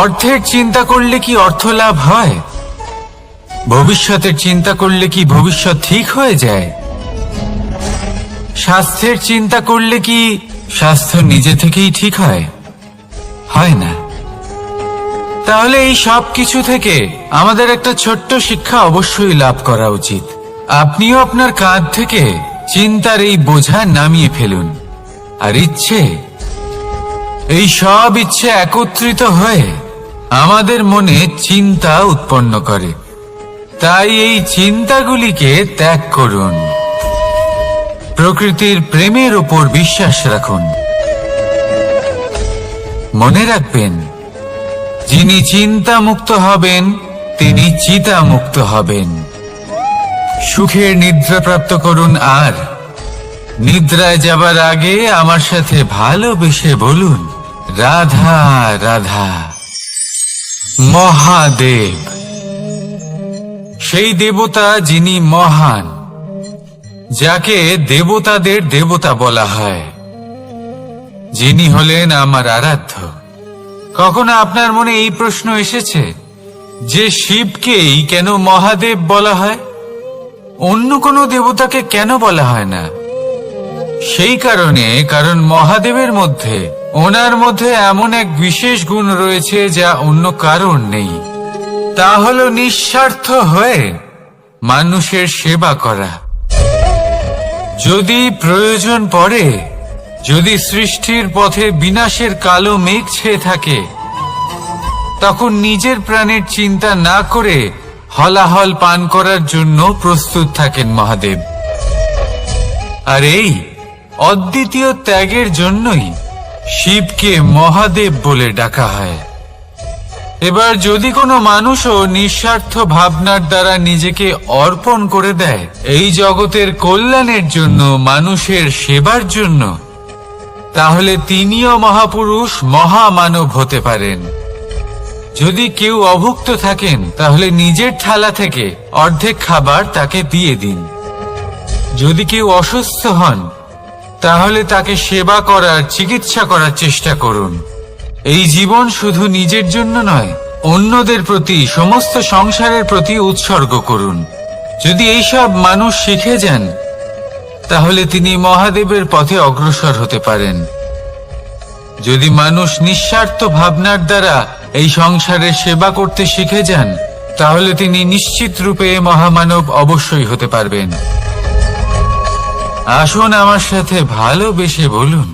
অর্থের চিন্তা করলে কি অর্থ লাভ হয়? ভবিষ্যতের চিন্তা করলে কি ভবিষ্যৎ ঠিক হয়ে যায়? স্বাস্থ্যের চিন্তা করলে কি স্বাস্থ্য নিজে থেকেই ঠিক হয়? হয় না। তাহলে এই সব কিছু থেকে আমাদের একটা ছোট্ট শিক্ষা অবশ্যই লাভ করা উচিত। আপনিও আপনার কাঁধ থেকে চিন্তার এই বোঝা নামিয়ে ফেলুন। আর ইচ্ছে, এই সব ইচ্ছে একত্রিত হয়ে আমাদের মনে চিন্তা উৎপন্ন করে। তাই এই চিন্তাগুলিকে ত্যাগ করুন। প্রকৃতির প্রেমের উপর বিশ্বাস রাখুন। মনে রাখবেন, যিনি চিন্তা মুক্ত হবেন তিনি চিতা মুক্ত হবেন। সুখের নিদ্রা প্রাপ্ত করুন, আর নিদ্রায় যাবার আগে আমার সাথে ভালোবেসে বলুন, রাধা রাধা। মহাদেব, সেই দেবতা যিনি মহান, যাকে দেবতাদের দেবতা বলা হয়, যিনি হলেন আমার আরাধ্য। কখনো আপনার মনে এই প্রশ্ন এসেছে যে শিবকেই কেন মহাদেব বলা হয়, অন্য কোনো দেবতাকে কেন বলা হয় না? সেই কারণ মহাদেবের মধ্যে, ওনার মধ্যে এমন এক বিশেষ গুণ রয়েছে যা অন্য কারোর নেই। তা হলো নিঃস্বার্থ হয়ে মানুষের সেবা করা। যদি প্রয়োজন পড়ে, যদি সৃষ্টির পথে বিনাশের কালো মেঘ ছেয়ে থাকে, তখন নিজের প্রাণের চিন্তা না করে হলাহল পান করার জন্য প্রস্তুত থাকেন মহাদেব। আর এই অদ্বিতীয় ত্যাগের জন্যই শিবকে মহাদেব বলে ডাকা হয়। এবার যদি কোনো মানুষও নিঃস্বার্থ ভাবনার দ্বারা নিজেকে অর্পণ করে দেয় এই জগতের কল্যাণের জন্য, মানুষের সেবার জন্য, তাহলে তিনিও মহাপুরুষ, মহামানব হতে পারেন। যদি কেউ অভুক্ত থাকেন, তাহলে নিজের থালা থেকে অর্ধেক খাবার তাকে দিয়ে দিন। যদি কেউ অসুস্থ হন, তাহলে তাকে সেবা করার, চিকিৎসা করার চেষ্টা করুন। এই জীবন শুধু নিজের জন্য নয়, অন্যদের প্রতি, সমস্ত সংসারের প্রতি উৎসর্গ করুন। যদি এইসব মানুষ শিখে যান, তাহলে তিনি মহাদেবের পথে অগ্রসর হতে পারেন। যদি মানুষ নিঃস্বার্থ ভাবনার দ্বারা এই সংসারের সেবা করতে শিখে যান, তাহলে তিনি নিশ্চিত রূপে মহামানব অবশ্যই হতে পারবেন। আসুন আমার সাথে ভালোবেসে বলুন,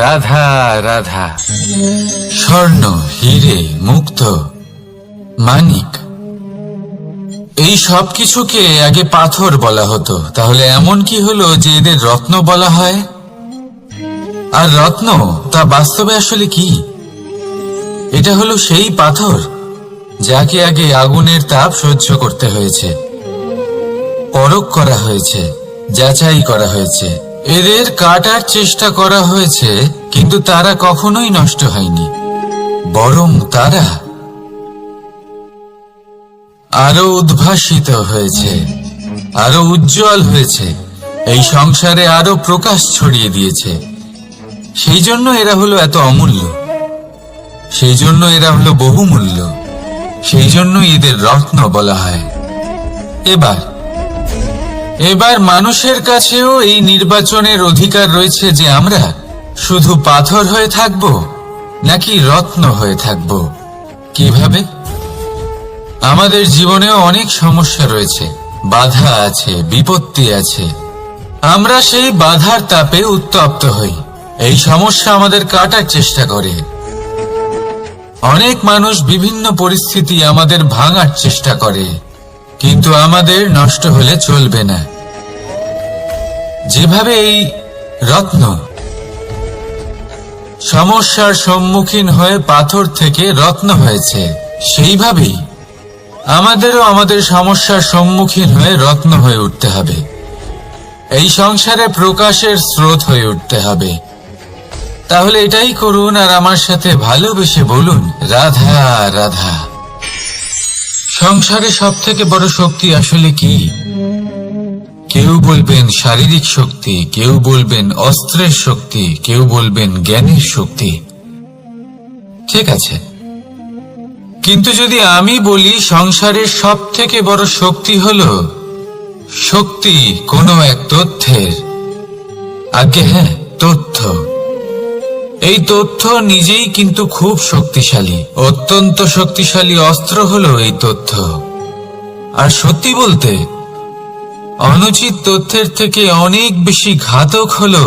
রাধা রাধা। স্বর্ণ, হিরে, মুক্ত, মানিক, এই সব কিছুকে আগে পাথর বলা হতো। তাহলে এমন কি হলো যে এদের রত্ন বলা হয়? আর রত্ন তা বাস্তবে আসলে কি? এটা হলো সেই পাথর যাকে আগে আগুনের তাপ সহ্য করতে হয়েছে, পরখ করা হয়েছে, যাচাই করা হয়েছে, এদের কাটার চেষ্টা করা হয়েছে, কিন্তু তারা কখনোই নষ্ট হয়নি, বরং তারা আরো উদ্ভাসিত হয়েছে, আরো উজ্জ্বল হয়েছে, এই সংসারে আরো প্রকাশ ছড়িয়ে দিয়েছে। সেই জন্য এরা হলো এত অমূল্য, সেই জন্য এরা হলো বহুমূল্য, সেই জন্য এদের রত্ন বলা হয়। এবার মানুষের কাছেও এই নির্বাচনের অধিকার রয়েছে যে আমরা শুধু পাথর হয়ে থাকব নাকি রত্ন হয়ে থাকব। কিভাবে? আমাদের জীবনেও অনেক সমস্যা রয়েছে, বাধা আছে, বিপত্তি আছে। আমরা সেই বাধার তাপে উত্তপ্ত হই, এই সমস্যা আমাদের কাটার চেষ্টা করে। অনেক মানুষ বিভিন্ন পরিস্থিতি আমাদের ভাঙার চেষ্টা করে, কিন্তু আমাদের নষ্ট হলে চলবে না। যেভাবে এই রত্ন সমস্যার সম্মুখীন হয়ে পাথর থেকে রত্ন হয়েছে, সেইভাবেই আমাদেরও আমাদের সমস্যার সম্মুখীন হয়ে রত্ন হয়ে উঠতে হবে। এই সংসারে প্রকাশের স্রোত হয়ে উঠতে হবে। তাহলে এটাই করুন আর আমার সাথে ভালোবেসে বলুন, রাধা রাধা। সংসারে সব থেকে বড় শক্তি আসলে কি? কেউ বলবেন শারীরিক শক্তি, কেউ বলবেন অস্ত্রের শক্তি, কেউ বলবেন জ্ঞানের শক্তি। ঠিক আছে, কিন্তু যদি আমি বলি সংসারের সব থেকে বড় শক্তি হলো শক্তি কোনো এক তথ্যের, আগে হ্যাঁ, তথ্য। এই তথ্য নিজেই কিন্তু খুব শক্তিশালী, অত্যন্ত শক্তিশালী অস্ত্র হলো এই তথ্য। আর সত্যি বলতে অনুচিত তথ্যের থেকে অনেক বেশি ঘাতক হলো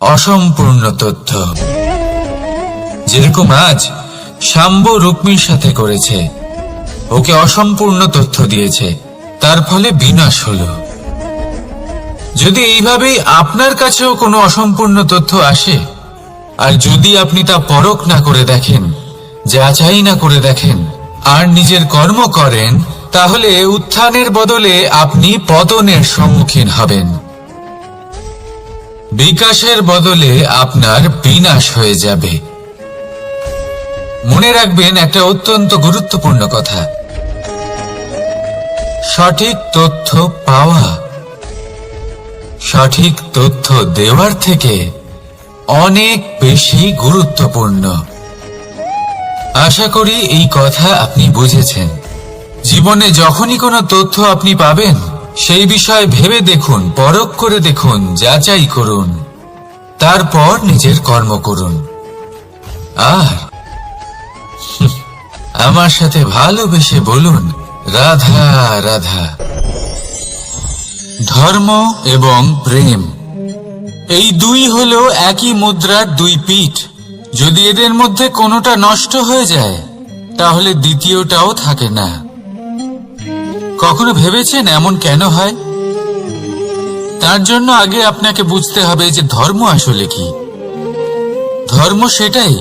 অসম্পূর্ণ তথ্য। যেরকম আজ শাম্ব রুক্মির সাথে করেছে, ওকে অসম্পূর্ণ তথ্য দিয়েছে, তার ফলে বিনাশ হলো। যদি এইভাবেই আপনার কাছেও কোনো অসম্পূর্ণ তথ্য আসে, আর যদি আপনি তা পরখ না করে দেখেন, যাচাই না করে দেখেন, আর নিজের কর্ম করেন, তাহলে উত্থানের বদলে আপনি পতনের সম্মুখীন হবেন। বিকাশের বদলে আপনার বিনাশ হয়ে যাবে। মনে রাখবেন একটা অত্যন্ত গুরুত্বপূর্ণ কথা, সঠিক তথ্য পাওয়া সঠিক তথ্য দেওয়ার থেকে অনেক বেশি গুরুত্বপূর্ণ। আশা করি এই কথা আপনি বুঝেছেন। জীবনে যখনই কোনো তথ্য আপনি পাবেন, সেই বিষয়ে ভেবে দেখুন, পরখ করে দেখুন, যাচাই করুন, তারপর নিজের কর্ম করুন। আর আমার সাথে ভালোবেসে বলুন, রাধা রাধা। ধর্ম এবং প্রেম, এই দুই হলো একই মুদ্রার দুই পিঠ। যদি এদের মধ্যে কোনোটা নষ্ট হয়ে যায়, তাহলে দ্বিতীয়টাও থাকে না। কখনো ভেবেছেন এমন কেন হয়? তার জন্য আগে আপনাকে বুঝতে হবে যে ধর্ম আসলে কি। ধর্ম সেটাই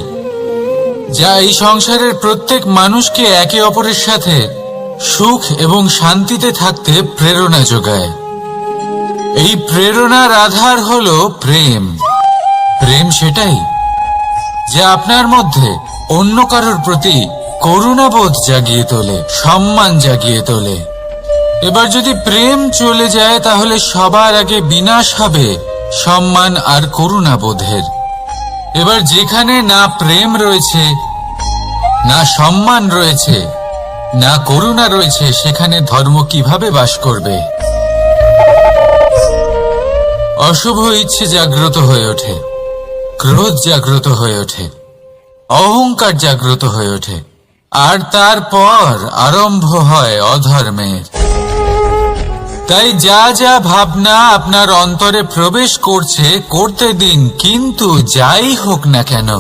যা এই সংসারের প্রত্যেক মানুষকে একে অপরের সাথে সুখ এবং শান্তিতে থাকতে প্রেরণা যোগায়। এই প্রেরণার আধার হলো প্রেম। প্রেম সেটাই যা আপনার মধ্যে অন্য কারোর প্রতি করুণাবোধ জাগিয়ে তোলে, সম্মান জাগিয়ে তোলে। এবার যদি প্রেম চলে যায়, তাহলে সবার আগে বিনাশ হবে সম্মান আর করুণাবোধের। এবার যেখানে না প্রেম রয়েছে, না সম্মান রয়েছে, না করুণা রয়েছে, সেখানে ধর্ম কিভাবে বাস করবে? অশুভ ইচ্ছে জাগ্রত হয়ে ওঠে, ক্রোধ জাগ্রত হয়ে ওঠে, অহংকার জাগ্রত হয়ে ওঠে, আর তারপর আরম্ভ হয় অধর্মের। তাই যা যা ভাবনা আপনার অন্তরে প্রবেশ করছে, করতে দিন, কিন্তু যাই হোক না কেন,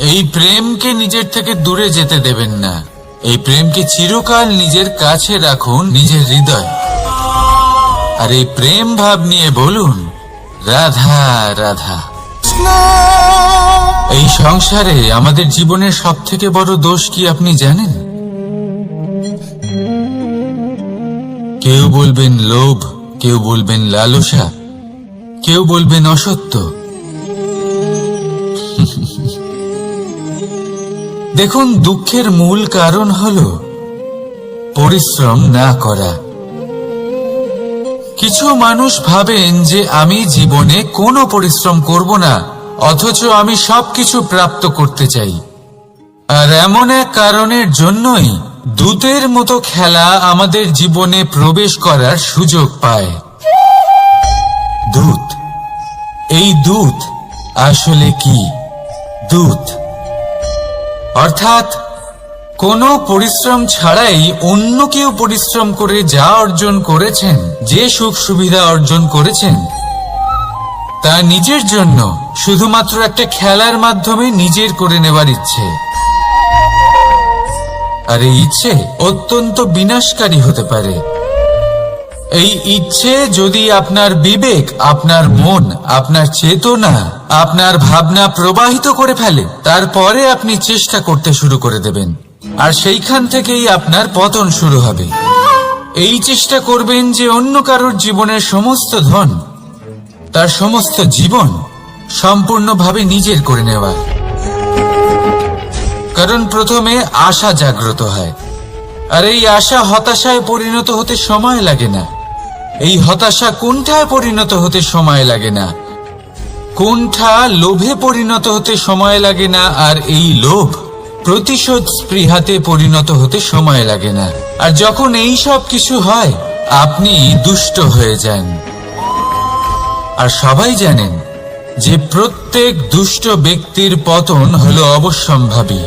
এই প্রেমকে নিজের থেকে দূরে যেতে দেবেন না। এই প্রেমকে চিরকাল নিজের কাছে রাখুন, নিজের হৃদয়। আর এই প্রেম ভাব নিয়ে বলুন, রাধা রাধা। এই সংসারে আমাদের জীবনের সব থেকে বড় দোষ কি আপনি জানেন? কেউ বলবেন লোভ, কেউ বলবেন লালসা, কেউ বলবেন অসত্য। দেখুন, দুঃখের মূল কারণ হলো পরিশ্রম না করা। কিছু মানুষ ভাবেন যে আমি জীবনে কোনো পরিশ্রম করব না, অথচ আমি সবকিছু প্রাপ্ত করতে চাই। আর এমন এক কারণের জন্যই দূতের মতো খেলা আমাদের জীবনে প্রবেশ করার সুযোগ পায়। দূত, এই দূত আসলে কি? দূত অর্থাৎ কোনো পরিশ্রম ছাড়াই অন্য কেউ পরিশ্রম করে যা অর্জন করেছেন, যে সুখ সুবিধা অর্জন করেছেন, তা নিজের জন্য শুধুমাত্র একটা খেলার মাধ্যমে নিজের করে নেবার ইচ্ছে। আর এই ইচ্ছে অত্যন্ত বিনাশকারী হতে পারে। এই ইচ্ছে যদি আপনার বিবেক, আপনার মন, আপনার চেতনা, আপনার ভাবনা প্রবাহিত করে ফেলে, তারপরে আপনি চেষ্টা করতে শুরু করে দেবেন, আর সেইখান থেকেই আপনার পতন শুরু হবে। এই চেষ্টা করবেন যে অন্য কারোর জীবনের সমস্ত ধন, তার সমস্ত জীবন সম্পূর্ণভাবে নিজের করে নেওয়া। কারণ প্রথমে আশা জাগ্রত হয়, আর এই আশা হতাশায় পরিণত হতে সময় লাগে না। এই হতাশা কুণ্ঠায় পরিণত হতে সময় লাগে না, কুণ্ঠা লোভে পরিণত হতে সময় লাগে না, আর এই লোভ প্রতিশোধ স্পৃহাতে পরিণত হতে সময় লাগে না। আর যখন এই সব কিছু হয়, আপনি দুষ্ট হয়ে যান। আর সবাই জানেন যে প্রত্যেক দুষ্ট ব্যক্তির পতন হলো অবশ্যম্ভাবী।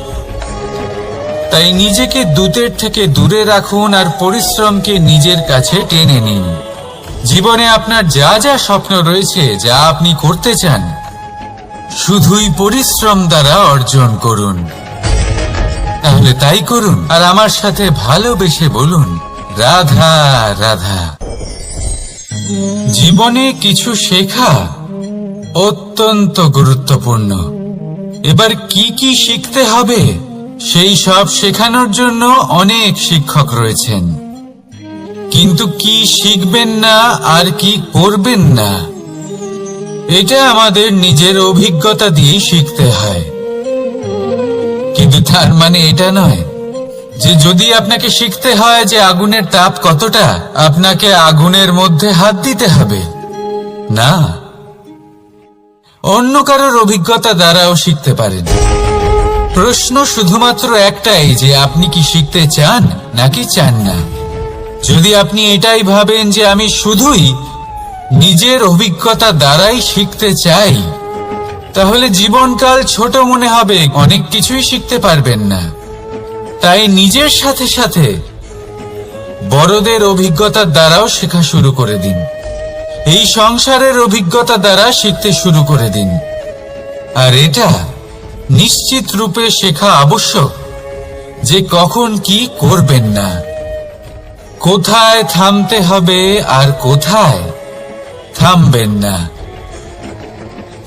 তাই নিজেকে দূতের থেকে দূরে রাখুন আর পরিশ্রমকে নিজের কাছে টেনে নিন। জীবনে আপনার যা যা স্বপ্ন রয়েছে, যা আপনি করতে চান, শুধুই পরিশ্রম দ্বারা অর্জন করুন। তাহলে তাই করুন, আর আমার সাথে ভালোবেসে বলুন, রাধা রাধা। জীবনে কিছু শেখা অত্যন্ত গুরুত্বপূর্ণ। এবার কি কি শিখতে হবে, সেই সব শেখানোর জন্য অনেক শিক্ষক রয়েছেন। কিন্তু কি শিখবেন না আর কি করবেন না, এটা আমাদের নিজের অভিজ্ঞতা দিয়ে শিখতে হয়। কিন্তু তার মানে এটা নয় যে যদি আপনাকে শিখতে হয় যে আগুনের তাপ কতটা, আপনাকে আগুনের মধ্যে হাত দিতে হবে। না, অন্য কারোর অভিজ্ঞতা দ্বারাও শিখতে পারেন। প্রশ্ন শুধুমাত্র একটাই যে আপনি কি শিখতে চান নাকি চান না। যদি আপনি এটাই ভাবেন যে আমি শুধুই নিজের অভিজ্ঞতা দ্বারাই শিখতে চাই, তাহলে জীবনকাল ছোট মনে হবে, অনেক কিছুই শিখতে পারবেন না। তাই নিজের সাথে সাথে বড়দের অভিজ্ঞতার দ্বারাও শেখা শুরু করে দিন। এই সংসারের অভিজ্ঞতা দ্বারা শিখতে শুরু করে দিন। আর এটা নিশ্চিত রূপে শেখা আবশ্যক যে কখন কি করবেন না, কোথায় থামতে হবে আর কোথায় থামবেন না।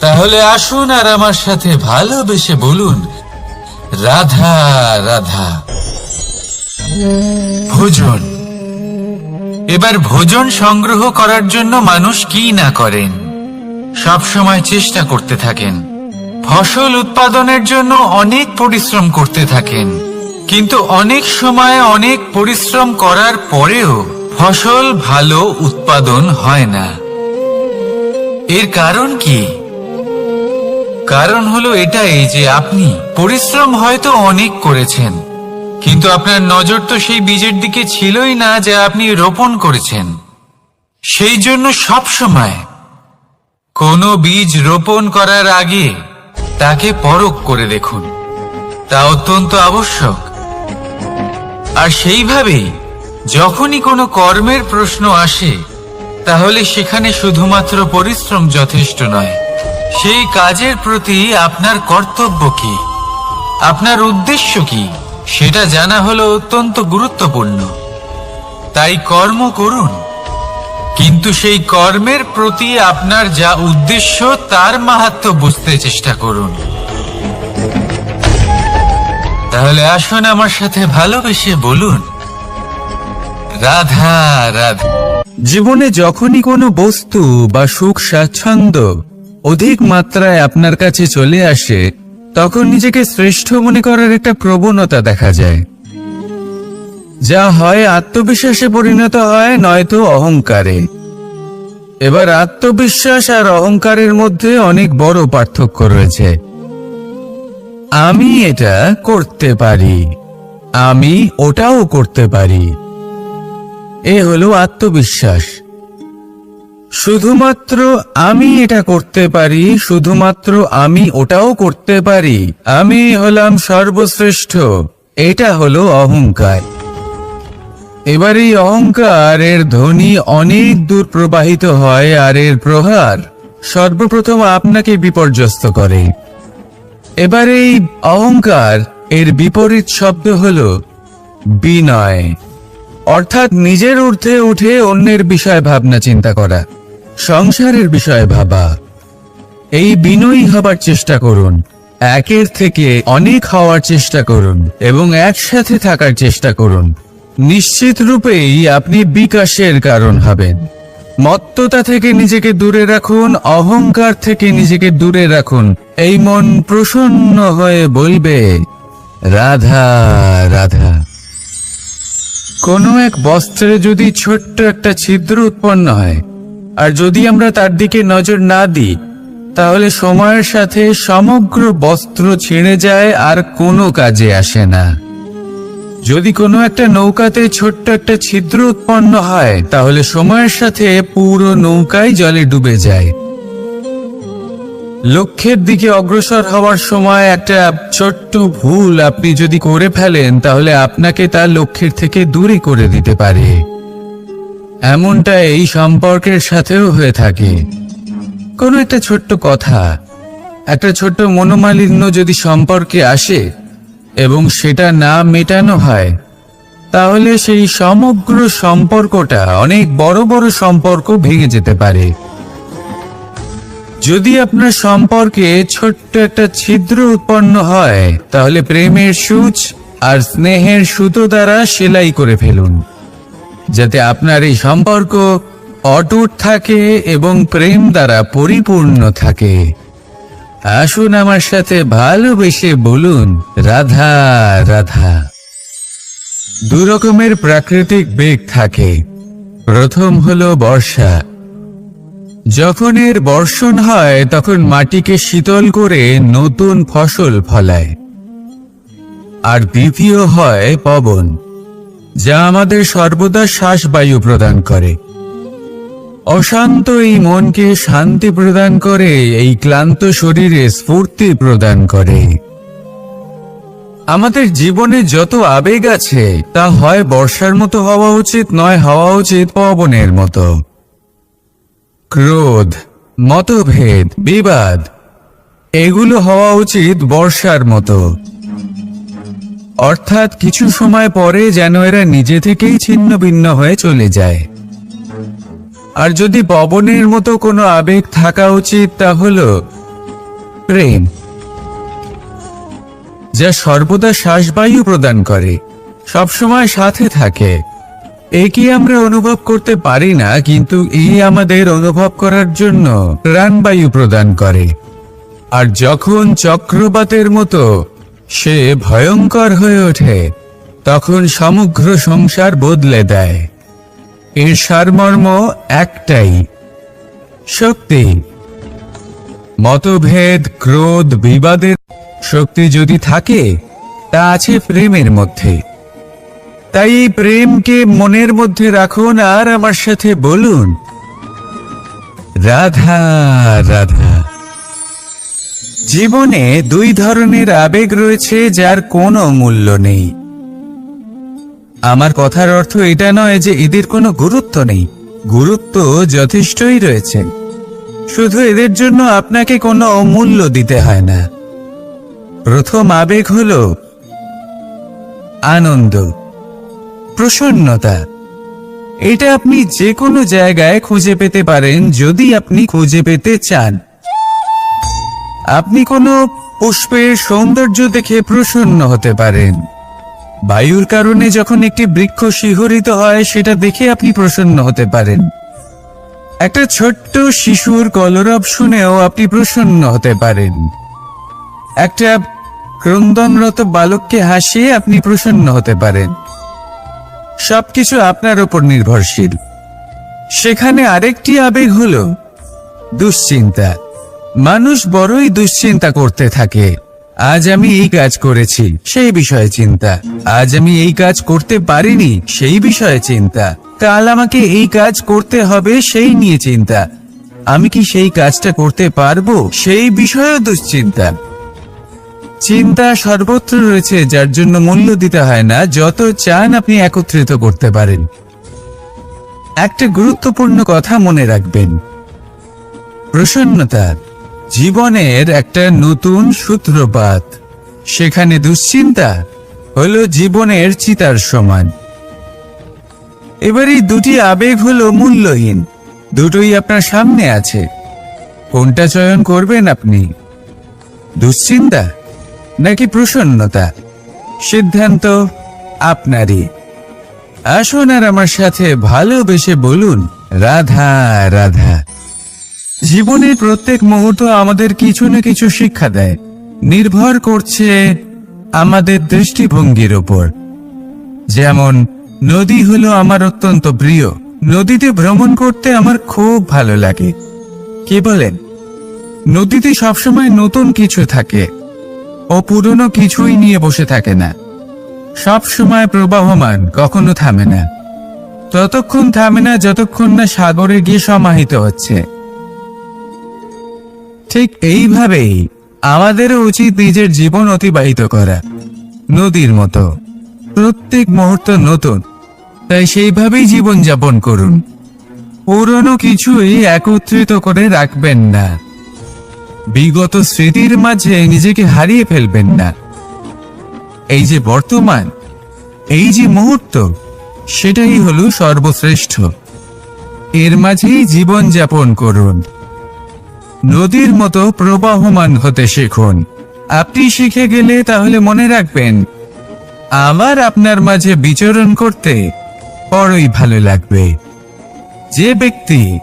তাহলে আসুন আর আমার সাথে ভালোবেসে বলুন, রাধা রাধা। ভোজন। এবার ভোজন সংগ্রহ করার জন্য মানুষ কি না করেন, সব সময় চেষ্টা করতে থাকেন। ফসল উৎপাদনের জন্য অনেক পরিশ্রম করতে থাকেন, কিন্তু অনেক সময় অনেক পরিশ্রম করার পরেও ফসল ভালো উৎপাদন হয় না। এর কারণ কি? কারণ হলো এটাই যে আপনি পরিশ্রম হয়তো অনেক করেছেন, কিন্তু আপনার নজর তো সেই বীজের দিকে ছিলই না যা আপনি রোপণ করেছেন। সেই জন্য সব সময় কোনো বীজ রোপণ করার আগে তাকে পরখ করে দেখুন, তা অত্যন্ত আবশ্যক। আর সেইভাবেই যখনই কোনো কর্মের প্রশ্ন আসে, তাহলে সেখানে শুধুমাত্র পরিশ্রম যথেষ্ট নয়। সেই কাজের প্রতি আপনার কর্তব্য কি, আপনার উদ্দেশ্য কি, সেটা জানা হলো অত্যন্ত গুরুত্বপূর্ণ। তাই কর্ম করুন, কিন্তু সেই কর্মের প্রতি আপনার যা উদ্দেশ্য তার মাহাত্ম্য বুঝতে চেষ্টা করুন। তাহলে আসুন আমার সাথে ভালোবেসে বলুন, রাধা রাধা। জীবনে যখনই কোনো বস্তু বা সুখ স্বাচ্ছন্দ্য অধিক মাত্রায় আপনার কাছে চলে আসে, তখন নিজেকে শ্রেষ্ঠ মনে করার একটা প্রবণতা দেখা যায়, যা হয় আত্মবিশ্বাসে পরিণত হয়, নয়তো অহংকারে। এবার আত্মবিশ্বাস আর অহংকারের মধ্যে অনেক বড় পার্থক্য রয়েছে। আমি এটা করতে পারি, আমি ওটাও করতে পারি, এ হলো আত্মবিশ্বাস। শুধুমাত্র আমি এটা করতে পারি, শুধুমাত্র আমি ওটাও করতে পারি, আমি হলাম সর্বশ্রেষ্ঠ, এটা হলো অহংকার। এবার এই অহংকারের ধ্বনি অনেক দূর প্রবাহিত হয়, আর এর প্রহার সর্বপ্রথম আপনাকে বিপর্যস্ত করে। এবার এই অহংকার এর বিপরীত শব্দ হলো বিনয়, অর্থাৎ নিজের ঊর্ধ্বে উঠে অন্যের বিষয়ে ভাবনা চিন্তা করা, সংসারের বিষয়ে ভাবা। এই বিনয়ী হবার চেষ্টা করুন, একের থেকে অনেক হওয়ার চেষ্টা করুন এবং একসাথে থাকার চেষ্টা করুন। নিশ্চিত রূপেই আপনি বিকাশের কারণ হবেন। মত্ততা থেকে নিজেকে দূরে রাখুন, অহংকার থেকে নিজেকে দূরে রাখুন। এই মন প্রসন্ন হয়ে বলবে, রাধা রাধা। কোনো এক বস্ত্রে যদি ছোট্ট একটা ছিদ্র উৎপন্ন হয়, আর যদি আমরা তার দিকে নজর না দিই, তাহলে সময়ের সাথে সমগ্র বস্ত্র ছিঁড়ে যায় আর কোনো কাজে আসে না। যদি কোনো একটা নৌকাতে ছোট্ট একটা ছিদ্র উৎপন্ন হয়, তাহলে সময়ের সাথে পুরো নৌকাই জলে ডুবে যায়। লক্ষ্যের দিকে অগ্রসর হওয়ার সময় একটা ছোট্ট ভুল আপনি যদি করে ফেলেন, তাহলে আপনাকে তার লক্ষ্যের থেকে দূরে করে দিতে পারে। এমনটা এই সম্পর্কের সাথেও হয়ে থাকে। কোনো একটা ছোট্ট কথা, একটা ছোট্ট মনোমালিন্য যদি সম্পর্কে আসে এবং সেটা না মেটানো হয়, তাহলে সেই সমগ্র সম্পর্কটা অনেক বড় বড় সম্পর্ক ভেঙে যেতে পারে। যদি আপনার সম্পর্কে ছোট্ট একটা ছিদ্র উৎপন্ন হয়, তাহলে প্রেমের সূচ আর স্নেহের সুতো দ্বারা সেলাই করে ফেলুন, যাতে আপনার এই সম্পর্ক অটুট থাকে এবং প্রেম দ্বারা পরিপূর্ণ থাকে। আসুন আমার সাথে ভালোবেসে বলুন, রাধা রাধা। দু রকমের প্রাকৃতিক বেগ থাকে। প্রথম হলো বর্ষা। যখন এর বর্ষণ হয়, তখন মাটিকে শীতল করে নতুন ফসল ফলায়। আর দ্বিতীয় হয় পবন, যা আমাদের সর্বদা শ্বাসবায়ু প্রদান করে। অশান্ত এই মনকে শান্তি প্রদান করে, এই ক্লান্ত শরীরে স্ফূর্তি প্রদান করে। আমাদের জীবনে যত আবেগ আছে, তা হয় বর্ষার মতো হওয়া উচিত, নয় হওয়া উচিত পবনের মতো। ক্রোধ, মতভেদ, বিবাদ, এগুলো হওয়া উচিত বর্ষার মতো। অর্থাৎ কিছু সময় পরে যেন এরা নিজে থেকেই ছিন্ন ভিন্ন হয়ে চলে যায়। আর যদি পবনের মতো কোনো আবেগ থাকা উচিত, তা হলো প্রেম, যা সর্বদা শ্বাসবায়ু প্রদান করে, সবসময় সাথে থাকে। একে আমরা অনুভব করতে পারি না, কিন্তু এই আমাদের অনুভব করার জন্য প্রাণবায়ু প্রদান করে। আর যখন চক্রবাতের মতো সে ভয়ঙ্কর হয়ে ওঠে, তখন সমগ্র সংসার বদলে দেয়। এর সারমর্ম একটাই, শক্তি। মতভেদ, ক্রোধ, বিবাদের শক্তি যদি থাকে, তা আছে প্রেমের মধ্যে। তাই এই প্রেমকে মনের মধ্যে রাখুন আর আমার সাথে বলুন, রাধা রাধা। জীবনে দুই ধরনের আবেগ রয়েছে, যার কোনো মূল্য নেই। আমার কথার অর্থ এটা নয় যে এদের কোনো গুরুত্ব নেই, গুরুত্ব যথেষ্টই রয়েছে, শুধু এদের জন্য আপনাকে কোনো অমূল্য দিতে হয় না। প্রথম আবেগ হলো আনন্দ, প্রসন্নতা। এটা আপনি যে কোনো জায়গায় খুঁজে পেতে পারেন, যদি আপনি খুঁজে পেতে চান। আপনি কোনো পুষ্পের সৌন্দর্য দেখে প্রসন্ন হতে পারেন, বায়ুর কারণে যখন একটি বৃক্ষ শিহরিত হয় সেটা দেখে আপনি প্রসন্ন হতে পারেন। একটা ছোট্ট শিশুর কলরব শুনেও আপনি প্রসন্ন হতে পারেন। একটা ক্রন্দনরত বালককে হাসিয়ে আপনি প্রসন্ন হতে পারেন। সবকিছু আপনার উপর নির্ভরশীল। সেখানে আরেকটি আবেগ হলো দুশ্চিন্তা। মানুষ বড়ই দুশ্চিন্তা করতে থাকে। আজ আমি এই কাজ করেছি, সেই বিষয়ে চিন্তা। আজ আমি এই কাজ করতে পারিনি, সেই বিষয়ে চিন্তা। কাল আমাকে এই কাজ করতে হবে, সেই নিয়ে চিন্তা। আমি কি সেই কাজটা করতে পারবো, সেই বিষয়েও দুশ্চিন্তা। চিন্তা সর্বত্র রয়েছে, যার জন্য মূল্য দিতে হয় না। যত চান আপনি একত্রিত করতে পারেন। একটা গুরুত্বপূর্ণ কথা মনে রাখবেন, প্রসন্নতা জীবনের একটা নতুন সূত্রপাত। সেখানে দুশ্চিন্তা হলো জীবনের চিতার সমান। এবার এই দুটি আবেগ হলো মূল্যহীন, দুটোই আপনার সামনে আছে। কোনটা চয়ন করবেন আপনি, দুশ্চিন্তা নাকি প্রসন্নতা? সিদ্ধান্ত আপনারই। আসুন আর আমার সাথে ভালোবেসে বলুন, রাধা রাধা। জীবনের প্রত্যেক মুহূর্ত আমাদের কিছু না কিছু শিক্ষা দেয়, নির্ভর করছে আমাদের দৃষ্টিভঙ্গির উপর। যেমন নদী হলো আমার অত্যন্ত প্রিয়। নদীতে ভ্রমণ করতে আমার খুব ভালো লাগে। কি বলেন? নদীতে সবসময় নতুন কিছু থাকে, ও পুরনো কিছুই নিয়ে বসে থাকে না। সব সময় প্রবাহমান, কখনো থামে না। ততক্ষণ থামে না যতক্ষণ না সাগরে গিয়ে সমাহিত হচ্ছে। ঠিক এইভাবেই আমাদেরও উচিত নিজের জীবন অতিবাহিত করা, নদীর মতো। প্রত্যেক মুহূর্ত নতুন, তাই সেইভাবেই জীবন যাপন করুন। পুরনো কিছুই একত্রিত করে রাখবেন না। বিগত স্মৃতির মাঝে নিজেকে হারিয়ে ফেলবেন না। এই যে বর্তমান, এই যে মুহূর্ত, সেটাই হলো সর্বশ্রেষ্ঠ। এর মাঝেই জীবন যাপন করুন। নদীর মতো প্রবাহমান হতে শিখুন। আপনি শিখে গেলে তাহলে মনে রাখবেন, আমার আপনার মাঝে বিচরণ করতে বড়ই ভালো লাগবে। যে ব্যক্তি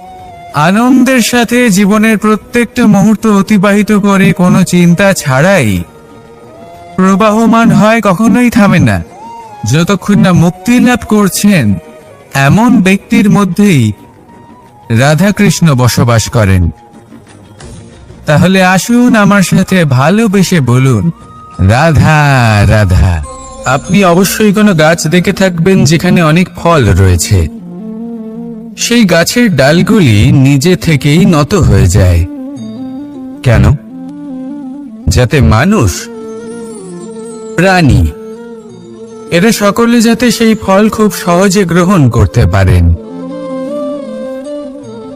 আনন্দের সাথে জীবনের প্রত্যেকটা মুহূর্ত অতিবাহিত করে কোনো চিন্তা ছাড়াই প্রবাহমান হয়, কখনোই থামে না, যতক্ষণ না মুক্তি লাভ করছেন, এমন ব্যক্তির মধ্যেই রাধাকৃষ্ণ বসবাস করেন। তাহলে আসুন আমার সাথে ভালোবেসে বলুন, রাধা রাধা। আপনি অবশ্যই কোনো গাছ দেখে থাকবেন যেখানে অনেক ফল রয়েছে। সেই গাছের ডালগুলি নিজে থেকেই নত হয়ে যায়। কেন? যাতে মানুষ, প্রাণী, এরা সকলে যাতে সেই ফল খুব সহজে গ্রহণ করতে পারেন।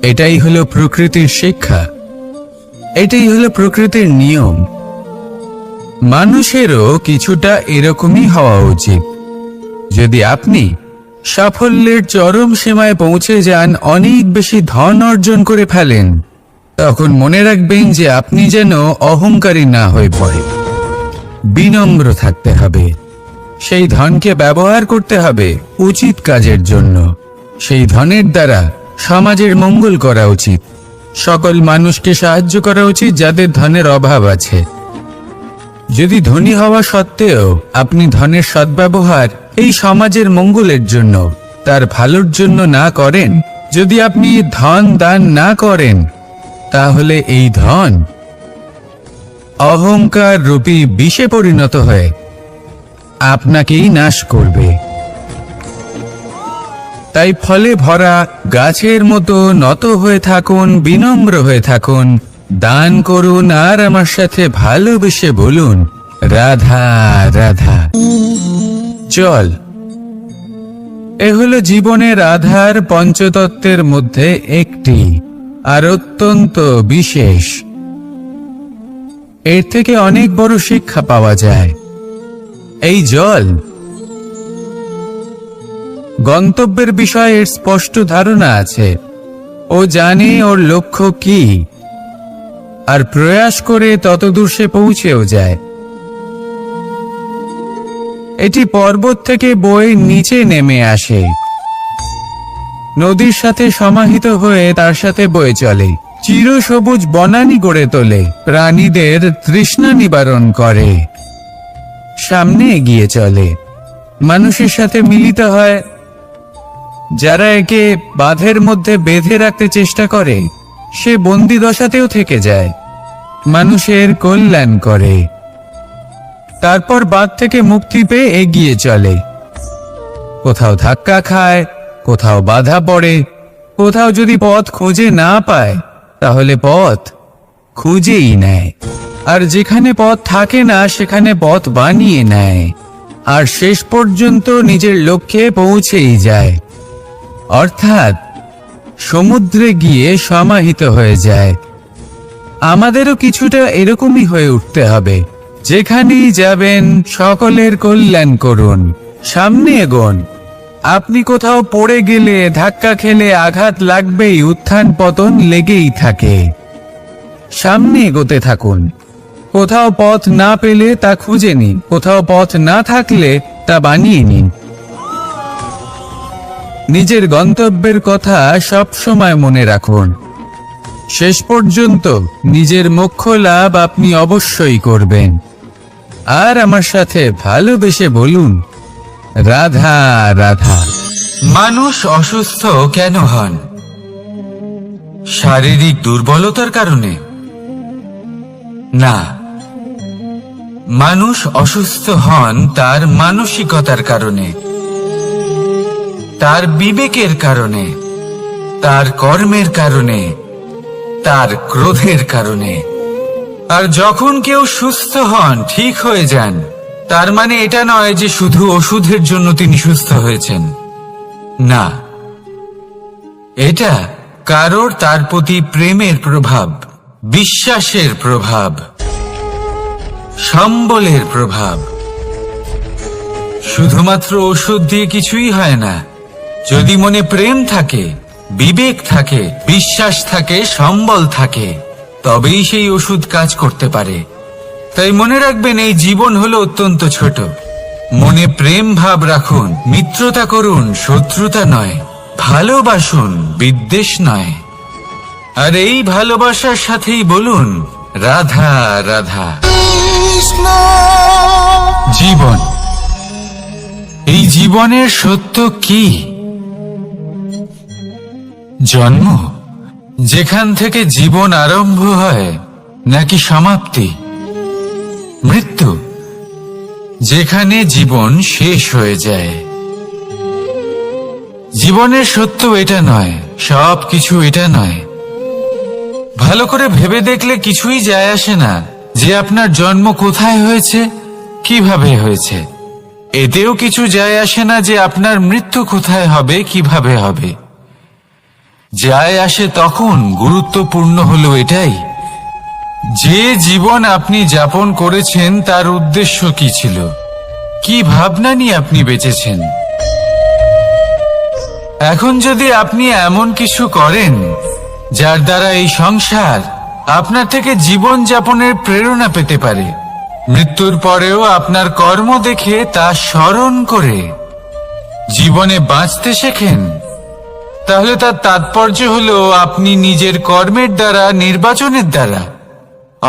এটাই হলো প্রকৃতির শিক্ষা, এটাই হলো প্রকৃতির নিয়ম। মানুষেরও কিছুটা এরকমই হওয়া উচিত। যদি আপনি সাফল্যের চরম সীমায় পৌঁছে যান, অনেক বেশি ধন অর্জন করে ফেলেন, তখন মনে রাখবেন যে আপনি যেন অহংকারী না হয়ে পড়ে। বিনম্র থাকতে হবে। সেই ধনকে ব্যবহার করতে হবে উচিত কাজের জন্য। সেই ধনের দ্বারা সমাজের মঙ্গল করা উচিত। সকল মানুষকে সাহায্য করা উচিত যাদের ধনের অভাব আছে। যদি ধনী হওয়া সত্ত্বেও আপনি ধনের সদ্ব্যবহার এই সমাজের মঙ্গলের জন্য, তার ভালোর জন্য না করেন, যদি আপনি ধন দান না করেন, তাহলে এই ধন অহংকার রূপী বিষে পরিণত হয়ে আপনাকেই নাশ করবে। তাই ফলে ভরা গাছের মতো নত হয়ে থাকুন, বিনম্র হয়ে থাকুন, দান করুন, আর আমার সাথে ভালোবেসে বলুন, রাধা রাধা। চল, এ হলো জীবনের আধার পঞ্চতত্ত্বের মধ্যে একটি, আর অত্যন্ত বিশেষ। এর থেকে অনেক বড় শিক্ষা পাওয়া যায়। এই জল গন্তব্যের বিষয়ে এর স্পষ্ট ধারণা আছে। ও জানে ওর লক্ষ্য কি, আর প্রয়াস করে ততদূর সে পৌঁছেও যায়। এটি পর্বত থেকে বয়ে নিচে নেমে আসে, নদীর সাথে সমাহিত হয়ে তার সাথে বয়ে চলে, চিরসবুজ বনানী গড়ে তোলে, প্রাণীদের তৃষ্ণা নিবারণ করে, সামনে এগিয়ে চলে, মানুষের সাথে মিলিত হয়। যারা একে বাঁধের মধ্যে বেঁধে রাখতে চেষ্টা করে সে বন্দি দশাতেও থেকে যায়, মানুষের কল্যাণ করে। তারপর বাঁধ থেকে মুক্তি পেয়ে এগিয়ে চলে, কোথাও ধাক্কা খায়, কোথাও বাধা পড়ে, কোথাও যদি পথ খুঁজে না পায় তাহলে পথ খুঁজেই নেয়, আর যেখানে পথ থাকে না সেখানে পথ বানিয়ে নেয়, আর শেষ পর্যন্ত নিজের লক্ষ্যে পৌঁছেই যায়, অর্থাৎ সমুদ্রে গিয়ে সমাহিত হয়ে যায়। আমাদেরও কিছুটা এরকমই হয়ে উঠতে হবে। যেখানেই যাবেন সকলের কল্যাণ করুন, সামনে এগোন। আপনি কোথাও পড়ে গেলে, ধাক্কা খেলে আঘাত লাগবেই, উত্থান পতন লেগেই থাকে। সামনে এগোতে থাকুন। কোথাও পথ না পেলে তা খুঁজে নিন, কোথাও পথ না থাকলে তা বানিয়ে নিন। নিজের গন্তব্যের কথা সব সময় মনে রাখুন। শেষ পর্যন্ত নিজের মোক্ষ লাভ আপনি অবশ্যই করবেন। আর আমার সাথে ভালোবেসে বলুন, রাধা রাধা। মানুষ অসুস্থ কেন হন? শারীরিক দুর্বলতার কারণে? না, মানুষ অসুস্থ হন তার মানসিকতার কারণে, তার বিবেকের কারণে, তার কর্মের কারণে, তার ক্রোধের কারণে। আর যখন কেউ সুস্থ হন, ঠিক হয়ে যান, তার মানে এটা নয় যে শুধু ওষুধের জন্য তিনি সুস্থ হয়েছেন। না, এটা কারোর তার প্রতি প্রেমের প্রভাব, বিশ্বাসের প্রভাব, সম্বলের প্রভাব। শুধুমাত্র ওষুধ দিয়ে কিছুই হয় না। যদি মনে প্রেম থাকে, বিবেক থাকে, বিশ্বাস থাকে, সম্বল থাকে, তবেই সেই ওষুধ কাজ করতে পারে। তাই মনে রাখবেন, এই জীবন হলো অত্যন্ত ছোট। মনে প্রেম ভাব রাখুন, মিত্রতা করুন, শত্রুতা নয়। ভালোবাসুন, বিদ্বেষ নয়। আর এই ভালোবাসার সাথেই বলুন, রাধা রাধা। জীবন, এই জীবনের সত্য কি? জন্ম, যেখান থেকে জীবন আরম্ভ হয়, নাকি সমাপ্তি? মৃত্যু, যেখানে জীবন শেষ হয়ে যায়। জীবনের সত্য এটা নয়, সব কিছু এটা নয়। ভালো করে ভেবে দেখলে কিছুই যায় আসে না যে আপনার জন্ম কোথায় হয়েছে, কিভাবে হয়েছে। এতেও কিছু যায় আসে না যে আপনার মৃত্যু কোথায় হবে, কিভাবে হবে। যায় আসে তখন, গুরুত্বপূর্ণ হলো এটাই যে জীবন আপনি যাপন করেছেন তার উদ্দেশ্য কি ছিল, কি ভাবনা নিয়ে আপনি বেঁচেছেন। এখন যদি আপনি এমন কিছু করেন যার দ্বারা এই সংসার আপনার থেকে জীবন যাপনের প্রেরণা পেতে পারে, মৃত্যুর পরেও আপনার কর্ম দেখে তা স্মরণ করে জীবনে বাঁচতে শেখেন, তাহলে তার তাৎপর্য হলো আপনি নিজের কর্মের দ্বারা, নির্বাচনের দ্বারা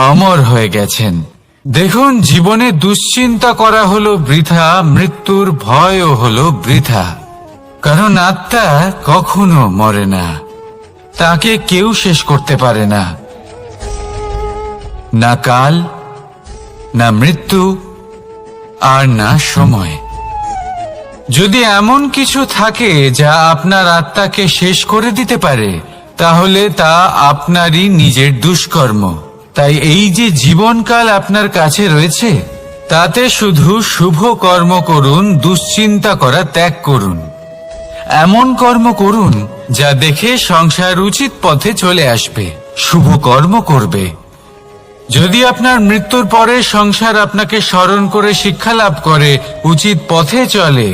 অমর হয়ে গেছেন। দেখুন, জীবনে দুশ্চিন্তা করা হলো বৃথা, মৃত্যুর ভয়ও হলো বৃথা। কারণ আত্মা কখনো মরে না, তাকে কেউ শেষ করতে পারে না। না কাল, না মৃত্যু, আর না সময়। যদি এমন কিছু থাকে যা আপনার আত্মাকে শেষ করে দিতে পারে, তাহলে তা আপনারই নিজের দুষ্কর্ম। তাই এই যে জীবনকাল আপনার কাছে রয়েছে, তাতে শুধু শুভ কর্ম করুন, দুশ্চিন্তা করা ত্যাগ করুন। এমন কর্ম করুন যা দেখে সংসার উচিত পথে চলে আসবে, শুভ কর্ম করবে। যদি আপনার মৃত্যুর পরে সংসার আপনাকে স্মরণ করে শিক্ষা লাভ করে, উচিত পথে চলে,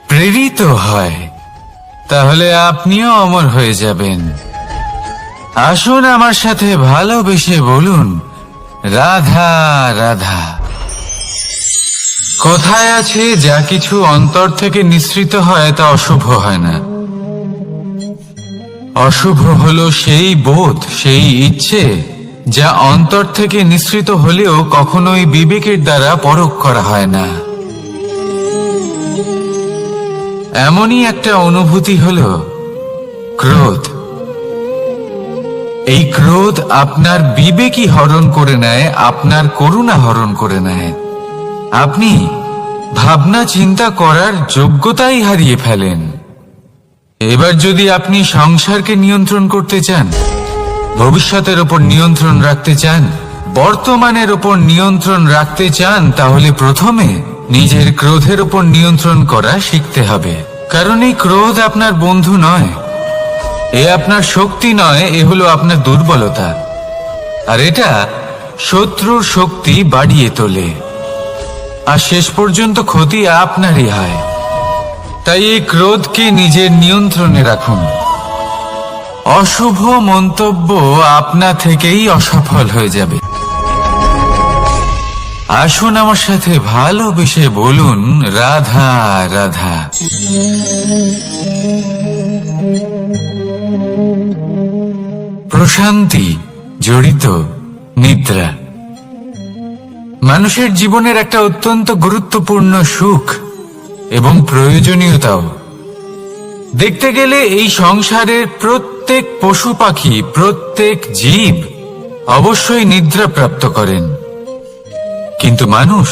প্রেরিত হয়, তাহলে আপনিও অমর হয়ে যাবেন। আসুন আমার সাথে ভালোবেসে বলুন, রাধা রাধা। কথায় আছে, যা কিছু অন্তর থেকে নিঃসৃত হয় তা অশুভ হয় না। অশুভ হলো সেই বোধ, সেই ইচ্ছে যা অন্তর থেকে নিঃসৃত হলেও কখনোই বিবেকের দ্বারা পরখ করা হয় না। এমনই একটা অনুভূতি হলো ক্রোধ। এই ক্রোধ আপনার বিবেকই হরণ করে নেয়, আপনার করুণা হরণ করে নেয়। আপনি ভাবনা চিন্তা করার যোগ্যতাই হারিয়ে ফেলেন। এবার যদি আপনি সংসারকে নিয়ন্ত্রণ করতে চান, ভবিষ্যতের ওপর নিয়ন্ত্রণ রাখতে চান, বর্তমানের ওপর নিয়ন্ত্রণ রাখতে চান, তাহলে প্রথমে নিজের ক্রোধের ওপর নিয়ন্ত্রণ করা শিখতে হবে। কারণ এই ক্রোধ আপনার বন্ধু নয়, এ আপনার শক্তি নয়, এ হলো আপনার দুর্বলতা। আর এটা শত্রুর শক্তি বাড়িয়ে তোলে, আর শেষ পর্যন্ত ক্ষতি আপনারই হয়। তাই এই ক্রোধকে নিজের নিয়ন্ত্রণে রাখুন। অশুভ মন্তব্য আপনা থেকেই অসফল হয়ে যাবে। আসুন আমার সাথে ভালোবেসে বলুন, রাধা রাধা। প্রশান্তি জড়িত নিদ্রা মানুষের জীবনের একটা অত্যন্ত গুরুত্বপূর্ণ সুখ এবং প্রয়োজনীয়তাও। দেখতে গেলে এই সংসারের প্রত্যেক পশু পাখি, প্রত্যেক জীব অবশ্যই নিদ্রা প্রাপ্ত করেন, কিন্তু মানুষ,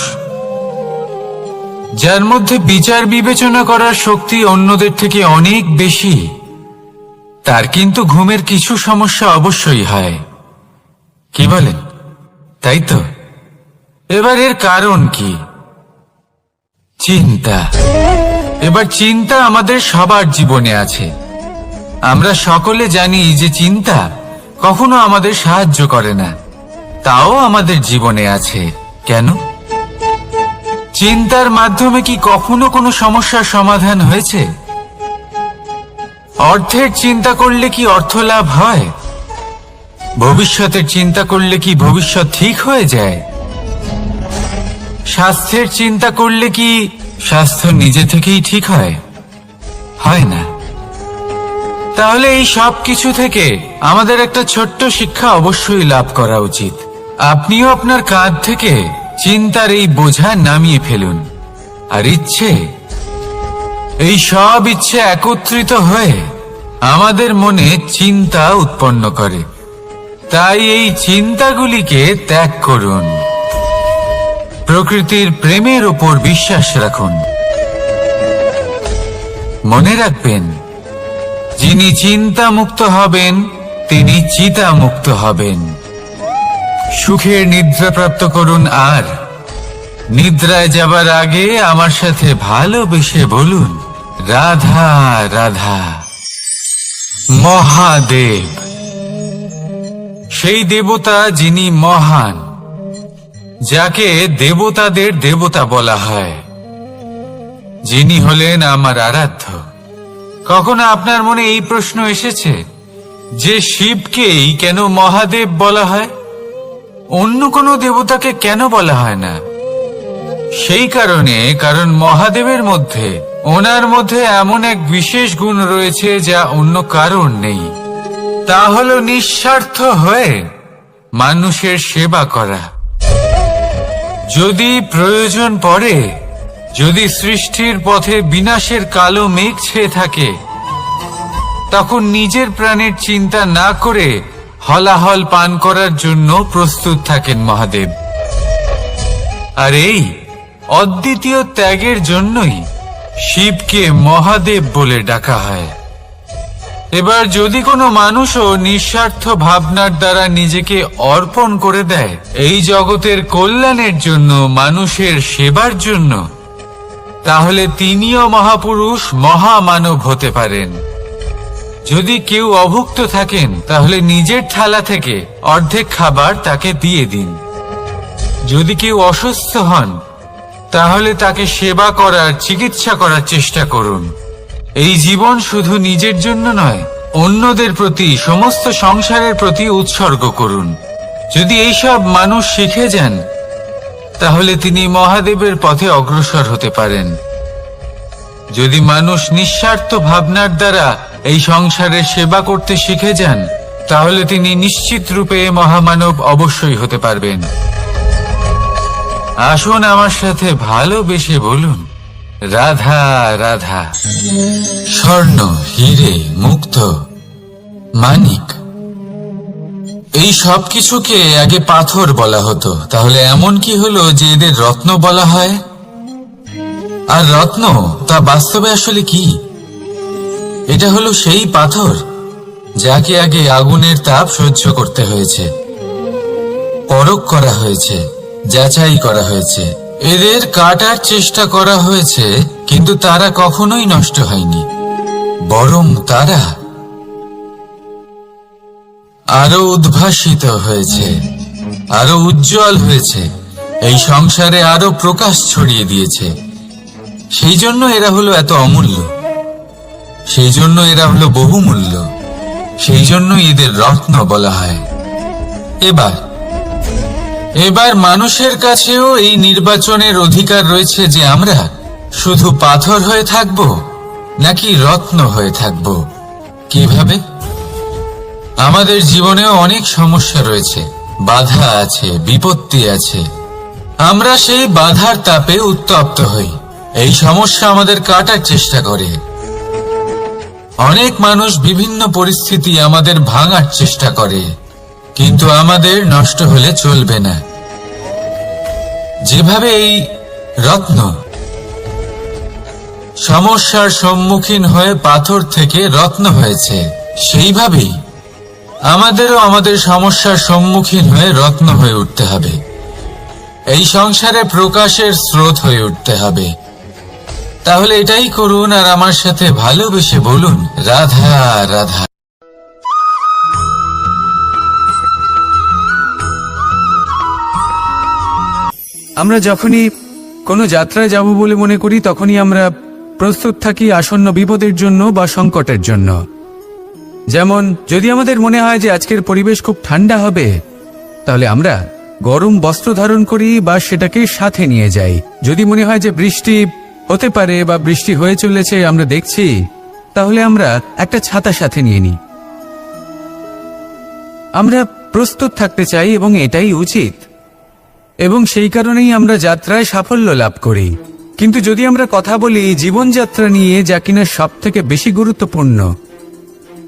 যার মধ্যে বিচার বিবেচনা করার শক্তি অন্যদের থেকে অনেক বেশি, তার কিন্তু ঘুমের কিছু সমস্যা অবশ্যই হয়। কি বলেন? তাই তো। এবার এর কারণ কি? চিন্তা। এবার চিন্তা আমাদের সবার জীবনে আছে। আমরা সকলে জানি যে চিন্তা কখনো আমাদের সাহায্য করে না, তাও আমাদের জীবনে আছে। কেন? চিন্তার মাধ্যমে কি কখনো কোনো সমস্যার সমাধান হয়েছে? অর্থের চিন্তা করলে কি অর্থ লাভ হয়? ভবিষ্যতের চিন্তা করলে কি ভবিষ্যৎ ঠিক হয়ে যায়? স্বাস্থ্যের চিন্তা করলে কি স্বাস্থ্য নিজে থেকেই ঠিক হয়? হয় না। তাহলে এই সব কিছু থেকে আমাদের একটা ছোট্ট শিক্ষা অবশ্যই লাভ করা উচিত। আপনিও আপনার কাঁধ থেকে চিন্তার এই বোঝা নামিয়ে ফেলুন। আর ইচ্ছে, এই সব ইচ্ছে একত্রিত হয়ে আমাদের মনে চিন্তা উৎপন্ন করে। তাই এই চিন্তাগুলিকে ত্যাগ করুন। প্রকৃতির প্রেমের উপর বিশ্বাস রাখুন। মনে রাখবেন, যিনি চিন্তা মুক্ত হবেন তিনি চিতা মুক্ত হবেন। সুখের নিদ্রা প্রাপ্ত করুন, আর নিদ্রায় যাবার আগে আমার সাথে ভালোবেসে বলুন, রাধা রাধা। মহাদেব, সেই দেবতা যিনি মহান, যাকে দেবতাদের দেবতা বলা হয়, যিনি হলেন আমার আরাধ্য। কখনো আপনার মনে এই প্রশ্ন এসেছে যে শিবকেই কেন মহাদেব বলা হয়, অন্য কোনো দেবতাকে কেন বলা হয় না? সেই কারণে, কারণ মহাদেবের মধ্যে, ওনার মধ্যে এমন এক বিশেষ গুণ রয়েছে যা অন্য কারণ নেই। তা হলো নিঃস্বার্থ হয়ে মানুষের সেবা করা। যদি প্রয়োজন পড়ে, যদি সৃষ্টির পথে বিনাশের কালো মেঘ ছেয়ে থাকে, তখন নিজের প্রাণের চিন্তা না করে হলাহল পান করার জন্য প্রস্তুত থাকেন মহাদেব। আর এই অদ্বিতীয় ত্যাগের জন্যই শিবকে মহাদেব বলে ডাকা হয়। এবার যদি কোনো মানুষও নিঃস্বার্থ ভাবনার দ্বারা নিজেকে অর্পণ করে দেয় এই জগতের কল্যাণের জন্য, মানুষের সেবার জন্য, তাহলে তিনিও মহাপুরুষ, মহামানব হতে পারেন। যদি কেউ অভুক্ত থাকেন, তাহলে নিজের থালা থেকে অর্ধেক খাবার তাকে দিয়ে দিন। যদি কেউ অসুস্থ হন, তাহলে তাকে সেবা করার, চিকিৎসা করার চেষ্টা করুন। এই জীবন শুধু নিজের জন্য নয়, অন্যদের প্রতি, সমস্ত সংসারের প্রতি উৎসর্গ করুন। যদি এইসব মানুষ শিখে যান, তাহলে তিনি মহাদেবের পথে অগ্রসর হতে পারেন। যদি মানুষ নিঃস্বার্থ ভাবনার দ্বারা এই সংসারের সেবা করতে শিখে যান, তাহলে তিনি নিশ্চিত রূপে মহামানব অবশ্যই হতে পারবেন। আসুন আমার সাথে ভালোবেসে বলুন, রাধা রাধা। স্বর্ণ, হীরে, মুক্ত, মানিক, এই সব কিছুকে আগে পাথর বলা হতো। তাহলে এমন কি হলো যে এদের রত্ন বলা হয়? আর রত্ন তা বাস্তবে আসলে কি? এটা হলো সেই পাথর যাকে আগে আগুনের তাপ সহ্য করতে হয়েছে, পরখ করা হয়েছে, যাচাই করা হয়েছে, এদের কাটার চেষ্টা করা হয়েছে, কিন্তু তারা কখনোই নষ্ট হয়নি, বরং তারা আরো উদ্ভাসিত হয়েছে, আরো উজ্জ্বল হয়েছে, এই সংসারে আরো প্রকাশ ছড়িয়ে দিয়েছে। সেই জন্য এরা হলো এত অমূল্য, সেই জন্য এরা হলো বহুমূল্য, সেই জন্য এদের রত্ন বলা হয়। এবার মানুষের কাছেও এই নির্বাচনের অধিকার রয়েছে যে আমরা শুধু পাথর হয়ে থাকব নাকি রত্ন হয়ে থাকব। কিভাবে? আমাদের জীবনেও অনেক সমস্যা রয়েছে, বাধা আছে, বিপত্তি আছে। আমরা সেই বাধার তাপে উত্তপ্ত হই, এই সমস্যা আমাদের কাটার চেষ্টা করে। অনেক মানুষ বিভিন্ন পরিস্থিতি আমাদের ভাঙার চেষ্টা করে, কিন্তু আমাদের নষ্ট হলে চলবে না। যেভাবে এই রত্ন সমস্যার সম্মুখীন হয়ে পাথর থেকে রত্ন হয়েছে, সেইভাবেই আমাদেরও আমাদের সমস্যার সম্মুখীন হয়ে রত্ন হয়ে উঠতে হবে। এই সংসারে প্রকাশের স্রোত হয়ে উঠতে হবে। তাহলে এটাই করুন আর আমার সাথে ভালোবেসে বলুন, রাধা রাধা। আমরা যখনই কোনো যাত্রায় যাব বলে মনে করি, তখনই আমরা প্রস্তুত থাকি আসন্ন বিপদের জন্য বা সংকটের জন্য। যেমন যদি আমাদের মনে হয় যে আজকের পরিবেশ খুব ঠান্ডা হবে, তাহলে আমরা গরম বস্ত্র ধারণ করি বা সেটাকে সাথে নিয়ে যাই। যদি মনে হয় যে বৃষ্টি হতে পারে বা বৃষ্টি হয়ে চলেছে, আমরা দেখছি, তাহলে আমরা একটা ছাতা সাথে নিয়ে নিই। আমরা প্রস্তুত থাকতে চাই এবং এটাই উচিত, এবং সেই কারণেই আমরা যাত্রায় সাফল্য লাভ করি। কিন্তু যদি আমরা কথা বলি জীবনযাত্রা নিয়ে, যা কিনা সব থেকে বেশি গুরুত্বপূর্ণ,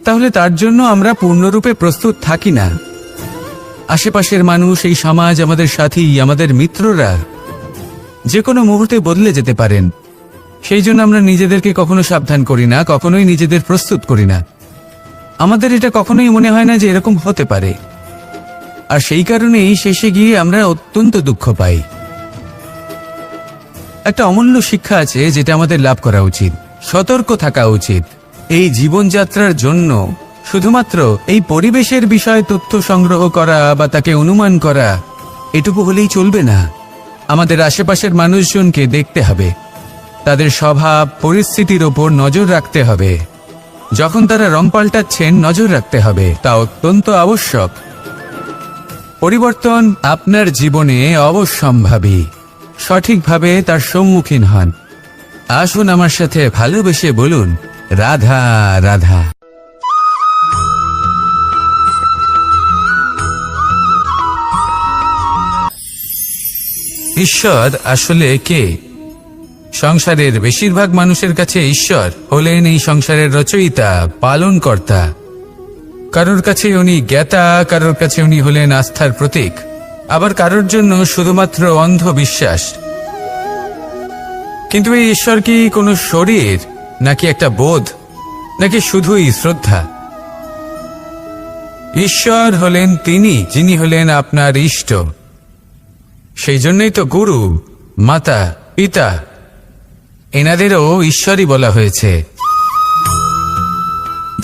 তাহলে তার জন্য আমরা পূর্ণরূপে প্রস্তুত থাকি না। আশেপাশের মানুষ, এই সমাজ, আমাদের সাথী, আমাদের মিত্ররা যে কোনো মুহূর্তে বদলে যেতে পারেন। সেই জন্য আমরা নিজেদেরকে কখনো সাবধান করি না, কখনোই নিজেদের প্রস্তুত করি না। আমাদের এটা কখনোই মনে হয় না যে এরকম হতে পারে, আর সেই কারণেই শেষে গিয়ে আমরা অত্যন্ত দুঃখ পাই। একটা অমূল্য শিক্ষা আছে যেটা আমাদের লাভ করা উচিত, সতর্ক থাকা উচিত। এই জীবনযাত্রার জন্য শুধুমাত্র এই পরিবেশের বিষয়ে তথ্য সংগ্রহ করা বা তাকে অনুমান করা, এটুকু হলেই চলবে না। আমাদের আশেপাশের মানুষজনকে দেখতে হবে, তাদের স্বভাব পরিস্থিতির ওপর নজর রাখতে হবে। যখন তারা রং পাল্টাচ্ছেন, নজর রাখতে হবে, তা অত্যন্ত আবশ্যক। পরিবর্তন আপনার জীবনে অবশ্যম্ভাবী, সঠিকভাবে তার সম্মুখীন হন। আসুন আমার সাথে ভালোবেসে বলুন, রাধা রাধা। ঈশ্বর আসলে কে? সংসারের বেশিরভাগ মানুষের কাছে ঈশ্বর হলেন এই সংসারের রচয়িতা, পালনকর্তা। কারোর কাছে উনি জ্ঞাতা, কারোর কাছে উনি হলেন আস্থার প্রতীক, আবার কারোর জন্য শুধুমাত্র অন্ধ বিশ্বাস। কিন্তু এই ঈশ্বর কি কোনো শরীর, নাকি একটা বোধ, নাকি শুধুই শ্রদ্ধা? ঈশ্বর হলেন তিনি যিনি হলেন আপনার ইষ্ট। সেই জন্যই তো গুরু, মাতা, পিতা এনাদেরও ঈশ্বরই বলা হয়েছে।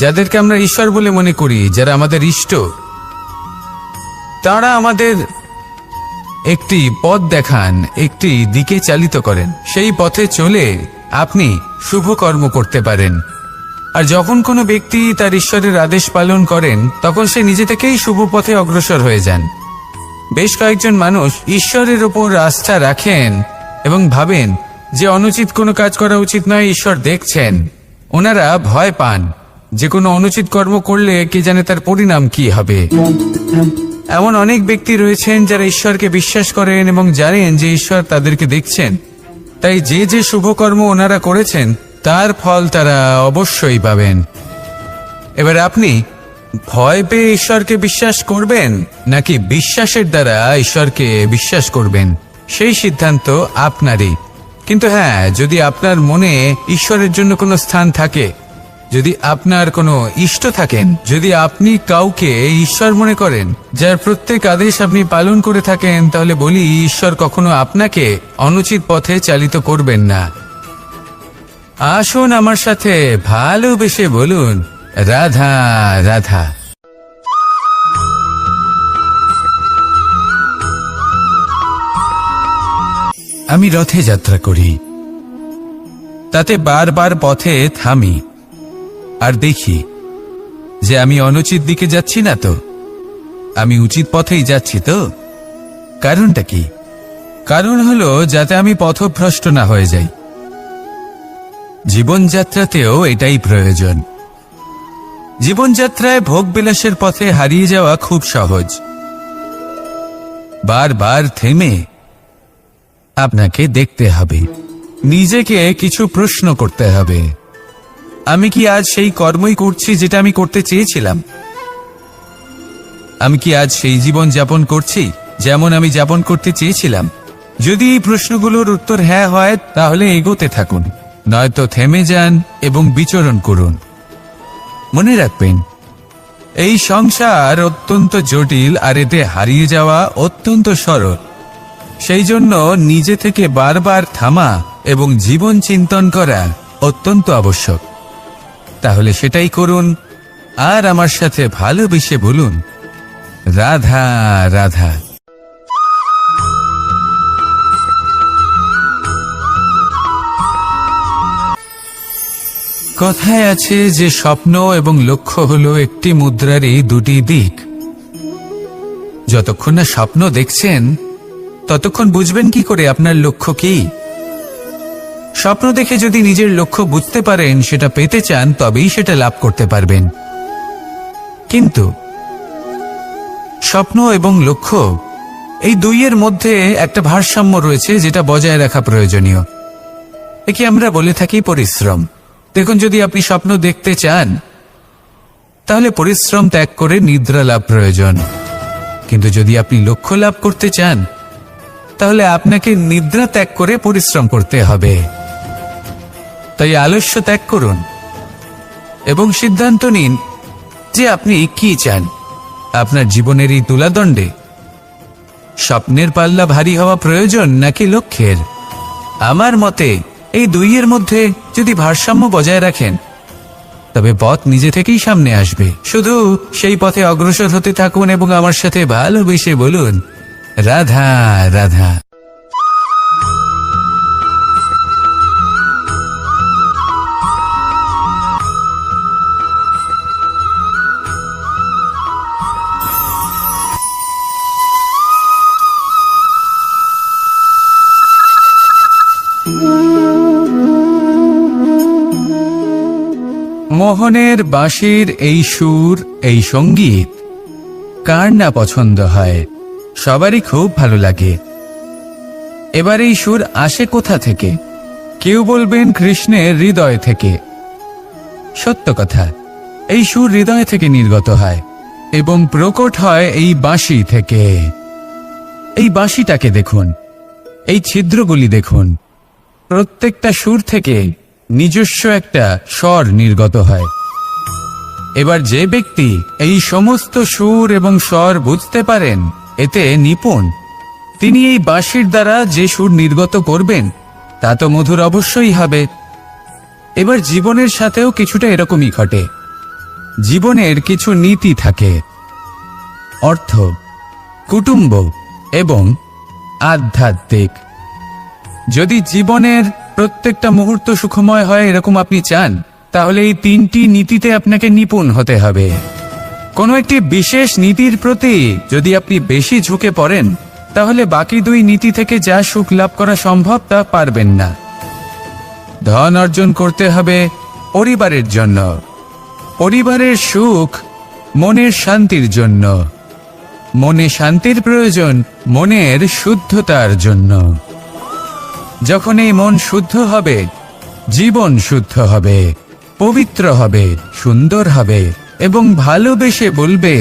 যাদেরকে আমরা ঈশ্বর বলে মনে করি, যারা আমাদের ইষ্ট, তারা আমাদের একটি পথ দেখান, একটি দিকে চালিত করেন। সেই পথে চলে আপনি শুভ কর্ম করতে পারেন। আর যখন কোনো ব্যক্তি তার ঈশ্বরের আদেশ পালন করেন, তখন সে নিজে থেকেই শুভ পথে অগ্রসর হয়ে যান। বেশ কয়েকজন মানুষ ঈশ্বরের ওপর আস্থা রাখেন এবং ভাবেন যে অনুচিত কোনো কাজ করা উচিত নয়, ঈশ্বর দেখছেন। ওনারা ভয় পান যে কোনো অনুচিত কর্ম করলে কে জানে তার পরিণাম কি হবে। এমন অনেক ব্যক্তি রয়েছেন যারা ঈশ্বরকে বিশ্বাস করেন এবং জানেন যে ঈশ্বর তাদেরকে দেখছেন, তাই যে যে শুভকর্ম ওনারা করেছেন তার ফল তারা অবশ্যই পাবেন। এবার আপনি ভয় পেয়ে ঈশ্বরকে বিশ্বাস করবেন নাকি বিশ্বাসের দ্বারা ঈশ্বরকে বিশ্বাস করবেন, সেই সিদ্ধান্ত আপনারই। কিন্তু হ্যাঁ, যদি আপনার মনে ঈশ্বরের জন্য কোনো স্থান থাকে, যদি আপনার কোনো ইষ্ট থাকেন, যদি আপনি কাউকে ঈশ্বর মনে করেন যার প্রত্যেক আদেশ আপনি পালন করে থাকেন, তাহলে বলি ঈশ্বর কখনো আপনাকে অনুচিত পথে চালিত করবেন না। আসুন আমার সাথে ভালোবেসে বলুন, রাধা রাধা। আমি রথে যাত্রা করি, তাতে বারবার পথে থামি আর দেখি যে আমি অনুচিত দিকে যাচ্ছি না তো, আমি উচিত পথেই যাচ্ছি তো। কারণটা কি? কারণ হলো যাতে আমি পথভ্রষ্ট না হয়ে যাই। জীবনযাত্রাতেও এটাই প্রয়োজন। জীবনযাত্রায় ভোগবিলাসের পথে হারিয়ে যাওয়া খুব সহজ। বারবার থেমে আপনাকে দেখতে হবে, নিজেকে কিছু প্রশ্ন করতে হবে। আমি কি আজ সেই কর্মই করছি যেটা আমি করতে চেয়েছিলাম? আমি কি আজ সেই জীবন যাপন করছি যেমন আমি যাপন করতে চেয়েছিলাম? যদি এই প্রশ্নগুলোর উত্তর হ্যাঁ হয়, তাহলে এগোতে থাকুন, নয়তো থেমে যান এবং বিচরণ করুন। মনে রাখবেন, এই সংসার অত্যন্ত জটিল আর এতে হারিয়ে যাওয়া অত্যন্ত সরল। সেই জন্য নিজে থেকে বারবার থামা এবং জীবন চিন্তন করা অত্যন্ত আবশ্যক। তাহলে সেটাই করুন আর আমার সাথে ভালোবেসে বলুন, রাধা রাধা। কথায় আছে যে স্বপ্ন এবং লক্ষ্য হলো একটি মুদ্রারই দুটি দিক। যতক্ষণ না স্বপ্ন দেখছেন ততক্ষণ বুঝবেন কি করে আপনার লক্ষ্য কি? স্বপ্ন দেখে যদি নিজের লক্ষ্য বুঝতে পারেন, সেটা পেতে চান, তবেই সেটা লাভ করতে পারবেন। কিন্তু স্বপ্ন এবং লক্ষ্য এই দুইয়ের মধ্যে একটা ভারসাম্য রয়েছে যেটা বজায় রাখা প্রয়োজনীয়। একে আমরা বলে থাকি পরিশ্রম। দেখুন, যদি আপনি স্বপ্ন দেখতে চান তাহলে পরিশ্রম ত্যাগ করে নিদ্রা লাভ প্রয়োজন। কিন্তু যদি আপনি লক্ষ্য লাভ করতে চান তাহলে আপনাকে নিদ্রা ত্যাগ করে পরিশ্রম করতে হবে। তাই আলস্য ত্যাগ করুন এবং সিদ্ধান্ত নিন যে আপনি কি চান। আপনার জীবনের এই তুলাদণ্ডে স্বপ্নের পাল্লা ভারী হওয়া প্রয়োজন নাকি লক্ষ্যের? আমার মতে এই দুইয়ের মধ্যে যদি ভারসাম্য বজায় রাখেন, তবে পথ নিজে থেকেই সামনে আসবে। শুধু সেই পথে অগ্রসর হতে থাকুন এবং আমার সাথে ভালোবেসে বলুন, রাধা রাধা। মোহনের বাঁশির এই সুর, এই সঙ্গীত কার না পছন্দ হয়? সবারই খুব ভালো লাগে। এবার এই সুর আসে কোথা থেকে? কেউ বলবেন কৃষ্ণের হৃদয় থেকে। সত্য কথা, এই সুর হৃদয় থেকে নির্গত হয় এবং প্রকট হয় এই বাঁশি থেকে। এই বাঁশিটাকে দেখুন, এই ছিদ্রগুলি দেখুন, প্রত্যেকটা সুর থেকে নিজস্ব একটা স্বর নির্গত হয়। এবার যে ব্যক্তি এই সমস্ত সুর এবং স্বর বুঝতে পারেন, এতে নিপুণ, তিনি এই বাঁশির দ্বারা যে সুর নির্গত করবেন তা তো মধুর অবশ্যই হবে। এবার জীবনের সাথেও কিছুটা এরকমই ঘটে। জীবনের কিছু নীতি থাকে, অর্থ, কুটুম্ব এবং আধ্যাত্মিক। যদি জীবনের প্রত্যেকটা মুহূর্ত সুখময় হয় এরকম আপনি চান, তাহলে এই তিনটি নীতিতে আপনাকে নিপুণ হতে হবে। কোনো একটি বিশেষ নীতির প্রতি যদি আপনি বেশি ঝুঁকে পড়েন, তাহলে বাকি দুই নীতি থেকে যা সুখ লাভ করা সম্ভব তা পারবেন না। ধন অর্জন করতে হবে পরিবারের জন্য, পরিবারের সুখ মনের শান্তির জন্য, মনে শান্তির প্রয়োজন মনের শুদ্ধতার জন্য। যখন এই মন শুদ্ধ হবে, জীবন শুদ্ধ হবে, পবিত্র হবে, সুন্দর হবে এবং ভালোবেসে বলবে,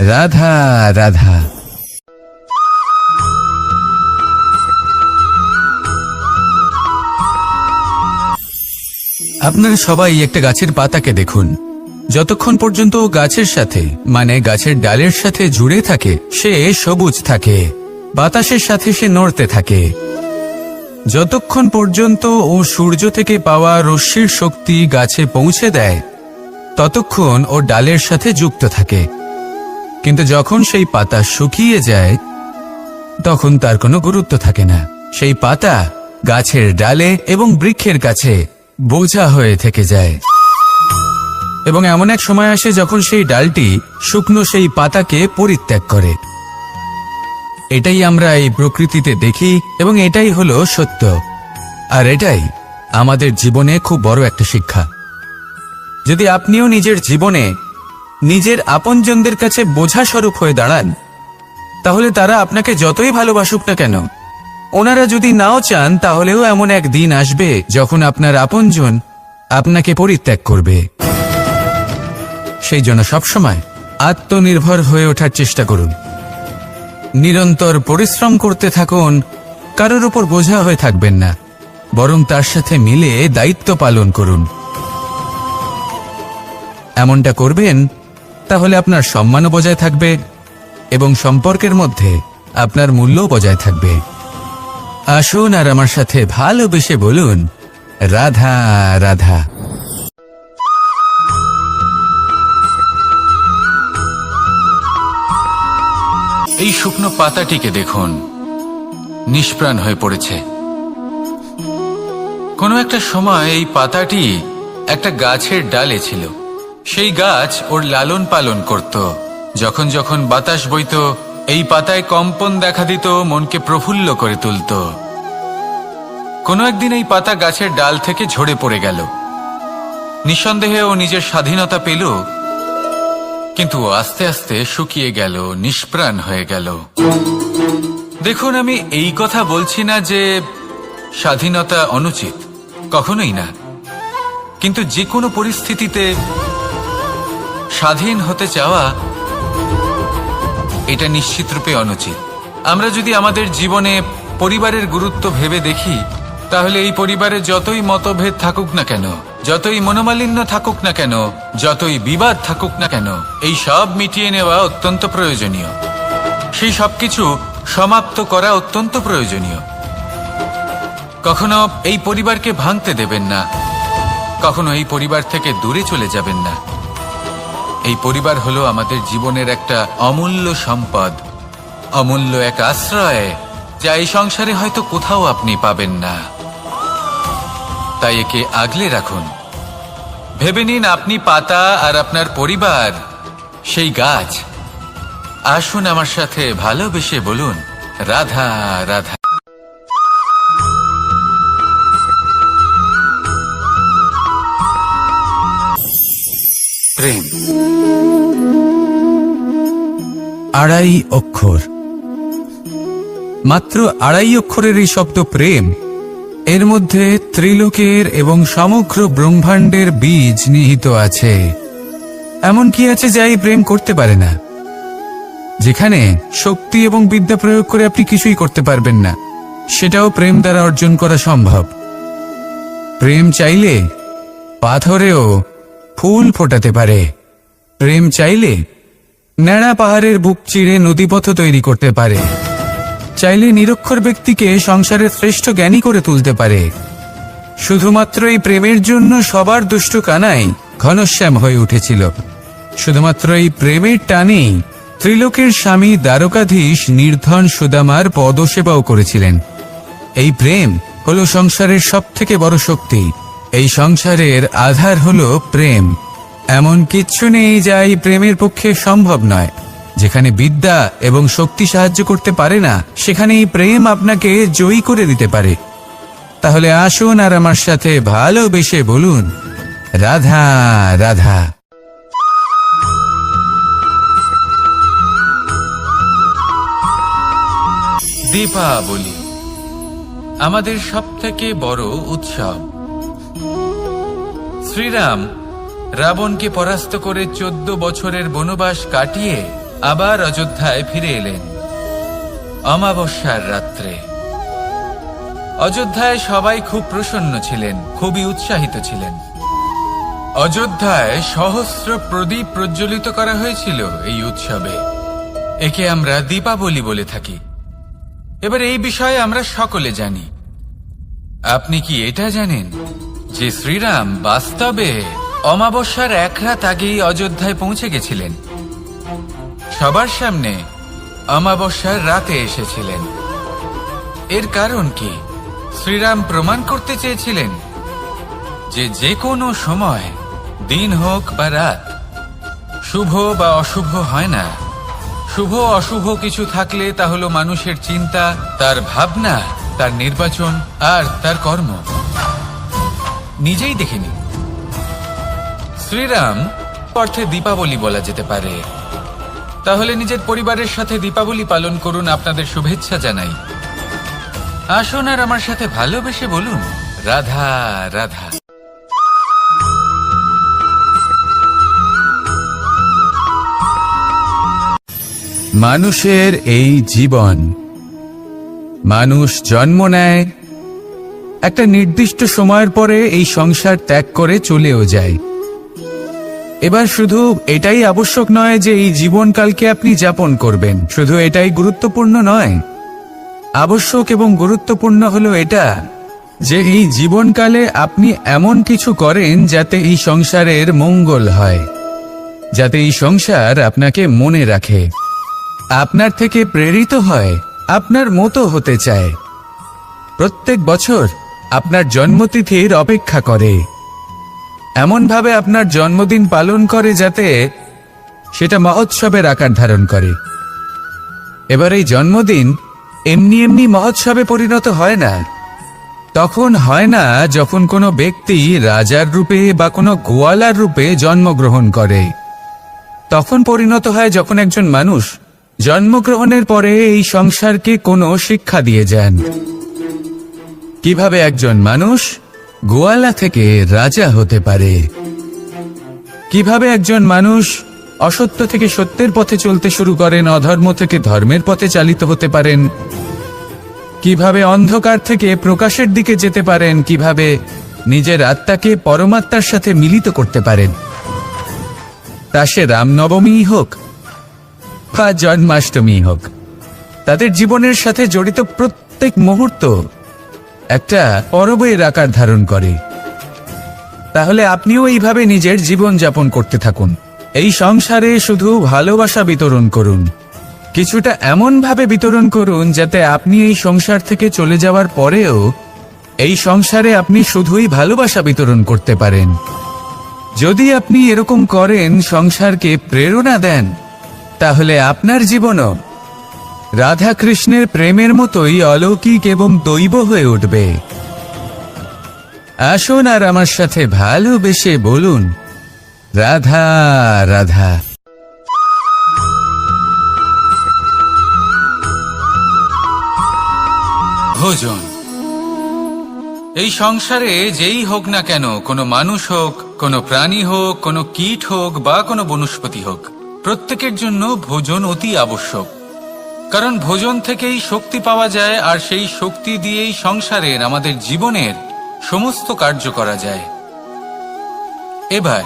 রাধা রাধা। আপনারা সবাই একটা গাছের পাতাকে দেখুন। যতক্ষণ পর্যন্ত ও গাছের সাথে মানে গাছের ডালের সাথে জুড়ে থাকে সে সবুজ থাকে, বাতাসের সাথে সে নড়তে থাকে। যতক্ষণ পর্যন্ত ও সূর্য থেকে পাওয়া রশ্মির শক্তি গাছে পৌঁছে দেয় ততক্ষণ ও ডালের সাথে যুক্ত থাকে। কিন্তু যখন সেই পাতা শুকিয়ে যায় তখন তার কোনো গুরুত্ব থাকে না। সেই পাতা গাছের ডালে এবং বৃক্ষের কাছে বোঝা হয়ে থেকে যায়। এবং এমন এক সময় আসে যখন সেই ডালটি শুকনো সেই পাতাকে পরিত্যাগ করে। এটাই আমরা এই প্রকৃতিতে দেখি এবং এটাই হলো সত্য। আর এটাই আমাদের জীবনে খুব বড় একটা শিক্ষা। যদি আপনিও নিজের জীবনে নিজের আপনজনদের কাছে বোঝা স্বরূপ হয়ে দাঁড়ান, তাহলে তারা আপনাকে যতই ভালোবাসুক না কেন, ওনারা যদি নাও চান তাহলেও এমন এক দিন আসবে যখন আপনার আপনজন আপনাকে পরিত্যাগ করবে। সেই জন্য সবসময় আত্মনির্ভর হয়ে ওঠার চেষ্টা করুন, নিরন্তর পরিশ্রম করতে থাকুন। কারোর উপর বোঝা হয়ে থাকবেন না, বরং তার সাথে মিলে দায়িত্ব পালন করুন। এমনটা করবেন তাহলে আপনার সম্মানও বজায় থাকবে এবং সম্পর্কের মধ্যে আপনার মূল্যও বজায় থাকবে। আসুন আর আমার সাথে ভালোবেসে বলুন, রাধা রাধা। এই শুকনো পাতাটিকে দেখুন, নিষ্প্রাণ হয়ে পড়েছে। কোনো একটা সময় এই পাতাটি একটা গাছের ডালে ছিল। সেই গাছ ওর লালন পালন করত। যখন যখন বাতাস বইত এই পাতায় কম্পন দেখা দিত, মনকে প্রফুল্ল করে তুলত। কোনো একদিন এই পাতা গাছের ডাল থেকে ঝরে পড়ে গেল। নিঃসন্দেহে ও নিজের স্বাধীনতা পেল, কিন্তু আস্তে আস্তে শুকিয়ে গেল, নিষ্প্রাণ হয়ে গেল। দেখুন, আমি এই কথা বলছি না যে স্বাধীনতা অনুচিত, কখনোই না। কিন্তু যে কোনো পরিস্থিতিতে স্বাধীন হতে চাওয়া এটা নিশ্চিতরূপে অনুচিত। আমরা যদি আমাদের জীবনে পরিবারের গুরুত্ব ভেবে দেখি, তাহলে এই পরিবারে যতই মতভেদ থাকুক না কেন, যতই মনোমালিন্য থাকুক না কেন, যতই বিবাদ থাকুক না কেন, এই সব মিটিয়ে নেওয়া অত্যন্ত প্রয়োজনীয়। সেই সবকিছু সমাপ্ত করা অত্যন্ত প্রয়োজনীয়। কখনো এই পরিবারকে ভাঙতে দেবেন না, কখনো এই পরিবার থেকে দূরে চলে যাবেন না। এই পরিবার হলো আমাদের জীবনের একটা অমূল্য সম্পদ, অমূল্য এক আশ্রয়, যা এই সংসারে হয়তো কোথাও আপনি পাবেন না। তাই একে আগলে রাখুন। ভেবে নিন আপনি পাতা আর আপনার পরিবার সেই গাছ। আসুন আমার সাথে ভালোবেসে বলুন, রাধা রাধা। প্রেম আড়াই অক্ষর, মাত্র আড়াই অক্ষরের এই শব্দ প্রেম, এর মধ্যে ত্রিলোকের এবং সমগ্র ব্রহ্মাণ্ডের বীজ নিহিত আছে। এমন কি আছে যা এই প্রেম করতে পারে না? যেখানে শক্তি এবং বিদ্যা প্রয়োগ করে আপনি কিছুই করতে পারবেন না, সেটাও প্রেম দ্বারা অর্জন করা সম্ভব। প্রেম চাইলে পাথরেও ফুল ফোটাতে পারে। প্রেম চাইলে ন্যাড়া পাহাড়ের বুক চিরে নদীপথ তৈরি করতে পারে। চাইলে নিরক্ষর ব্যক্তিকে সংসারের শ্রেষ্ঠ জ্ঞানী করে তুলতে পারে। শুধুমাত্র এই প্রেমের জন্য সবার দুষ্ট কানাই ঘনশ্যাম হয়ে উঠেছিল। শুধুমাত্র এই প্রেমের টানেই ত্রিলোকের স্বামী দ্বারকাধীশ নির্ধন সুদামার পদসেবাও করেছিলেন। এই প্রেম হলো সংসারের সব থেকে বড় শক্তি। এই সংসারের আধার হলো প্রেম। এমন কিচ্ছু নেই যা এই প্রেমের পক্ষে সম্ভব নয়। যেখানে বিদ্যা এবং শক্তি সাহায্য করতে পারে না, সেখানে এই প্রেম আপনাকে জয়ী করে দিতে পারে। তাহলে আসুন আর আমার সাথে ভালোবেসে বলুন, রাধা রাধা। দীপাবলি আমাদের সবথেকে বড় উৎসব। শ্রীরাম রাবণকে পরাস্ত করে 14 বছরের বনবাস কাটিয়ে আবার অযোধ্যায় ফিরে এলেন অমাবস্যার রাত্রে। অযোধ্যায় সবাই খুব প্রসন্ন ছিলেন, খুবই উৎসাহিত ছিলেন। অযোধ্যায় সহস্র প্রদীপ প্রজ্বলিত করা হয়েছিল এই উৎসবে। একে আমরা দীপাবলি বলে থাকি। এবার এই বিষয়ে আমরা সকলে জানি। আপনি কি এটা জানেন যে শ্রীরাম বাস্তবে অমাবস্যার এক রাত আগেই অযোধ্যায় পৌঁছে গেছিলেন? সবার সামনে অমাবস্যার রাতে এসেছিলেন। এর কারণ কি? শ্রীরাম প্রমাণ করতে চেয়েছিলেন যে যে কোনো সময়, দিন হোক বা রাত, শুভ বা অশুভ হয় না। শুভ অশুভ কিছু থাকলে তা হলো মানুষের চিন্তা, তার ভাবনা, তার নির্বাচন আর তার কর্ম। নিজেই দেখে নিন। শ্রীরাম অর্থে দীপাবলি বলা যেতে পারে। তাহলে নিজের পরিবারের সাথে দীপাবলি পালন করুন। আপনাদের শুভেচ্ছা জানাই। আসুন আর আমার সাথে ভালোবেসে বলুন, রাধা রাধা। মানুষের এই জীবন, মানুষ জন্ম নেয়, একটা নির্দিষ্ট সময়ের পরে এই সংসার ত্যাগ করে চলেও যায়। এবার শুধু এটাই আবশ্যক নয় যে এই জীবনকালকে আপনি যাপন করবেন, শুধু এটাই গুরুত্বপূর্ণ নয়। আবশ্যক এবং গুরুত্বপূর্ণ হলো এটা যে এই জীবনকালে আপনি এমন কিছু করেন যাতে এই সংসারের মঙ্গল হয়, যাতে এই সংসার আপনাকে মনে রাখে, আপনার থেকে প্রেরিত হয়, আপনার মতো হতে চায়, প্রত্যেক বছর আপনার জন্মতিথির অপেক্ষা করে, এমনভাবে আপনার জন্মদিন পালন করে যাতে সেটা মহোৎসবের আকার ধারণ করে। এবার এই জন্মদিন এমনি এমনি মহোৎসবে পরিণত হয় না। তখন হয় না যখন কোনো ব্যক্তি রাজার রূপে বা কোনো গোয়ালার রূপে জন্মগ্রহণ করে। তখন পরিণত হয় যখন একজন মানুষ জন্মগ্রহণের পরে এই সংসারকে কোনো শিক্ষা দিয়ে যান। কিভাবে একজন মানুষ গোয়ালা থেকে রাজা হতে পারে, কিভাবে একজন মানুষ অসত্য থেকে সত্যের পথে চলতে শুরু করেন, অধর্ম থেকে ধর্মের পথে চালিত হতে পারেন, কিভাবে অন্ধকার থেকে প্রকাশের দিকে যেতে পারেন, কিভাবে নিজের আত্মাকে পরমাত্মার সাথে মিলিত করতে পারেন। তা সে রামনবমী হোক বা জন্মাষ্টমী হোক, তাদের জীবনের সাথে জড়িত প্রত্যেক মুহূর্ত একটা পরবের আকার ধারণ করে। তাহলে আপনিও এইভাবে নিজের জীবন যাপন করতে থাকুন। এই সংসারে শুধু ভালোবাসা বিতরণ করুন, কিছুটা এমন ভাবে বিতরণ করুন যাতে আপনি এই সংসার থেকে চলে যাওয়ার পরেও এই সংসারে আপনি শুধুই ভালোবাসা বিতরণ করতে পারেন। যদি আপনি এরকম করেন, সংসারকে প্রেরণা দেন, তাহলে আপনার জীবনও রাধা কৃষ্ণের প্রেমের মতোই অলৌকিক এবং দৈব হয়ে উঠবে। আসুন আর আমার সাথে ভালোবেসে বলুন, রাধা রাধা। ভোজন। এই সংসারে যেই হোক না কেন, কোনো মানুষ হোক, কোনো প্রাণী হোক, কোনো কীট হোক বা কোনো বনস্পতি হোক, প্রত্যেকের জন্য ভোজন অতি আবশ্যক। কারণ ভোজন থেকেই শক্তি পাওয়া যায়, আর সেই শক্তি দিয়েই সংসারের, আমাদের জীবনের সমস্ত কার্য করা যায়। এবার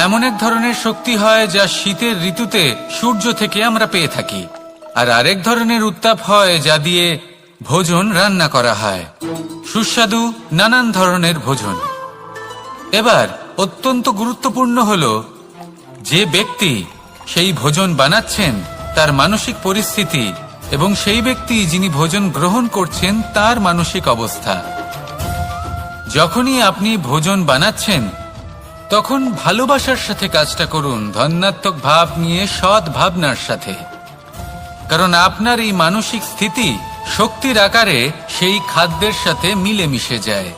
এমন এক ধরনের শক্তি হয় যা শীতের ঋতুতে সূর্য থেকে আমরা পেয়ে থাকি, আর আরেক ধরনের উত্তাপ হয় যা দিয়ে ভোজন রান্না করা হয়, সুস্বাদু নানান ধরনের ভোজন। এবার অত্যন্ত গুরুত্বপূর্ণ হলো যে ব্যক্তি সেই ভোজন বানাচ্ছেন তার মানসিক পরিস্থিতি এবং সেই ব্যক্তি যিনি ভোজন গ্রহণ করছেন তার মানসিক অবস্থা। যখনই আপনি ভোজন বানাচ্ছেন তখন ভালোবাসার সাথে কাজটা করুন, ধন্যাত্মক ভাব নিয়ে, সৎ ভাবনার সাথে। কারণ আপনার এই মানসিক স্থিতি শক্তির আকারে সেই খাদ্যের সাথে মিলেমিশে যায়।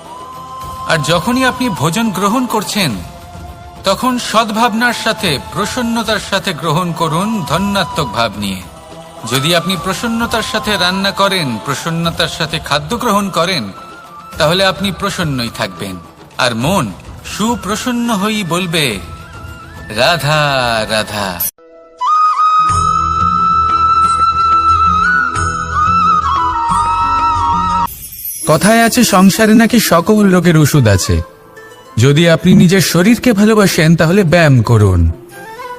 আর যখনই আপনি ভোজন গ্রহণ করছেন, তখন সদ্ভাবনার সাথে, প্রসন্নতার সাথে গ্রহণ করুন, ধন্যাত্মক ভাব নিয়ে। যদি আপনি প্রসন্নতার সাথে রান্না করেন, প্রসন্নতার সাথে খাদ্য গ্রহণ করেন, তাহলে আপনি প্রসন্নই থাকবেন। আর মন সুপ্রসন্ন হয়েই বলবে, রাধা রাধা। কথায় আছে সংসারে নাকি সকল রোগের ওষুধ আছে। যদি আপনি নিজের শরীরকে ভালোবাসেন তাহলে ব্যায়াম করুন।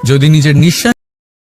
যদি নিজের নিঃশ্বাস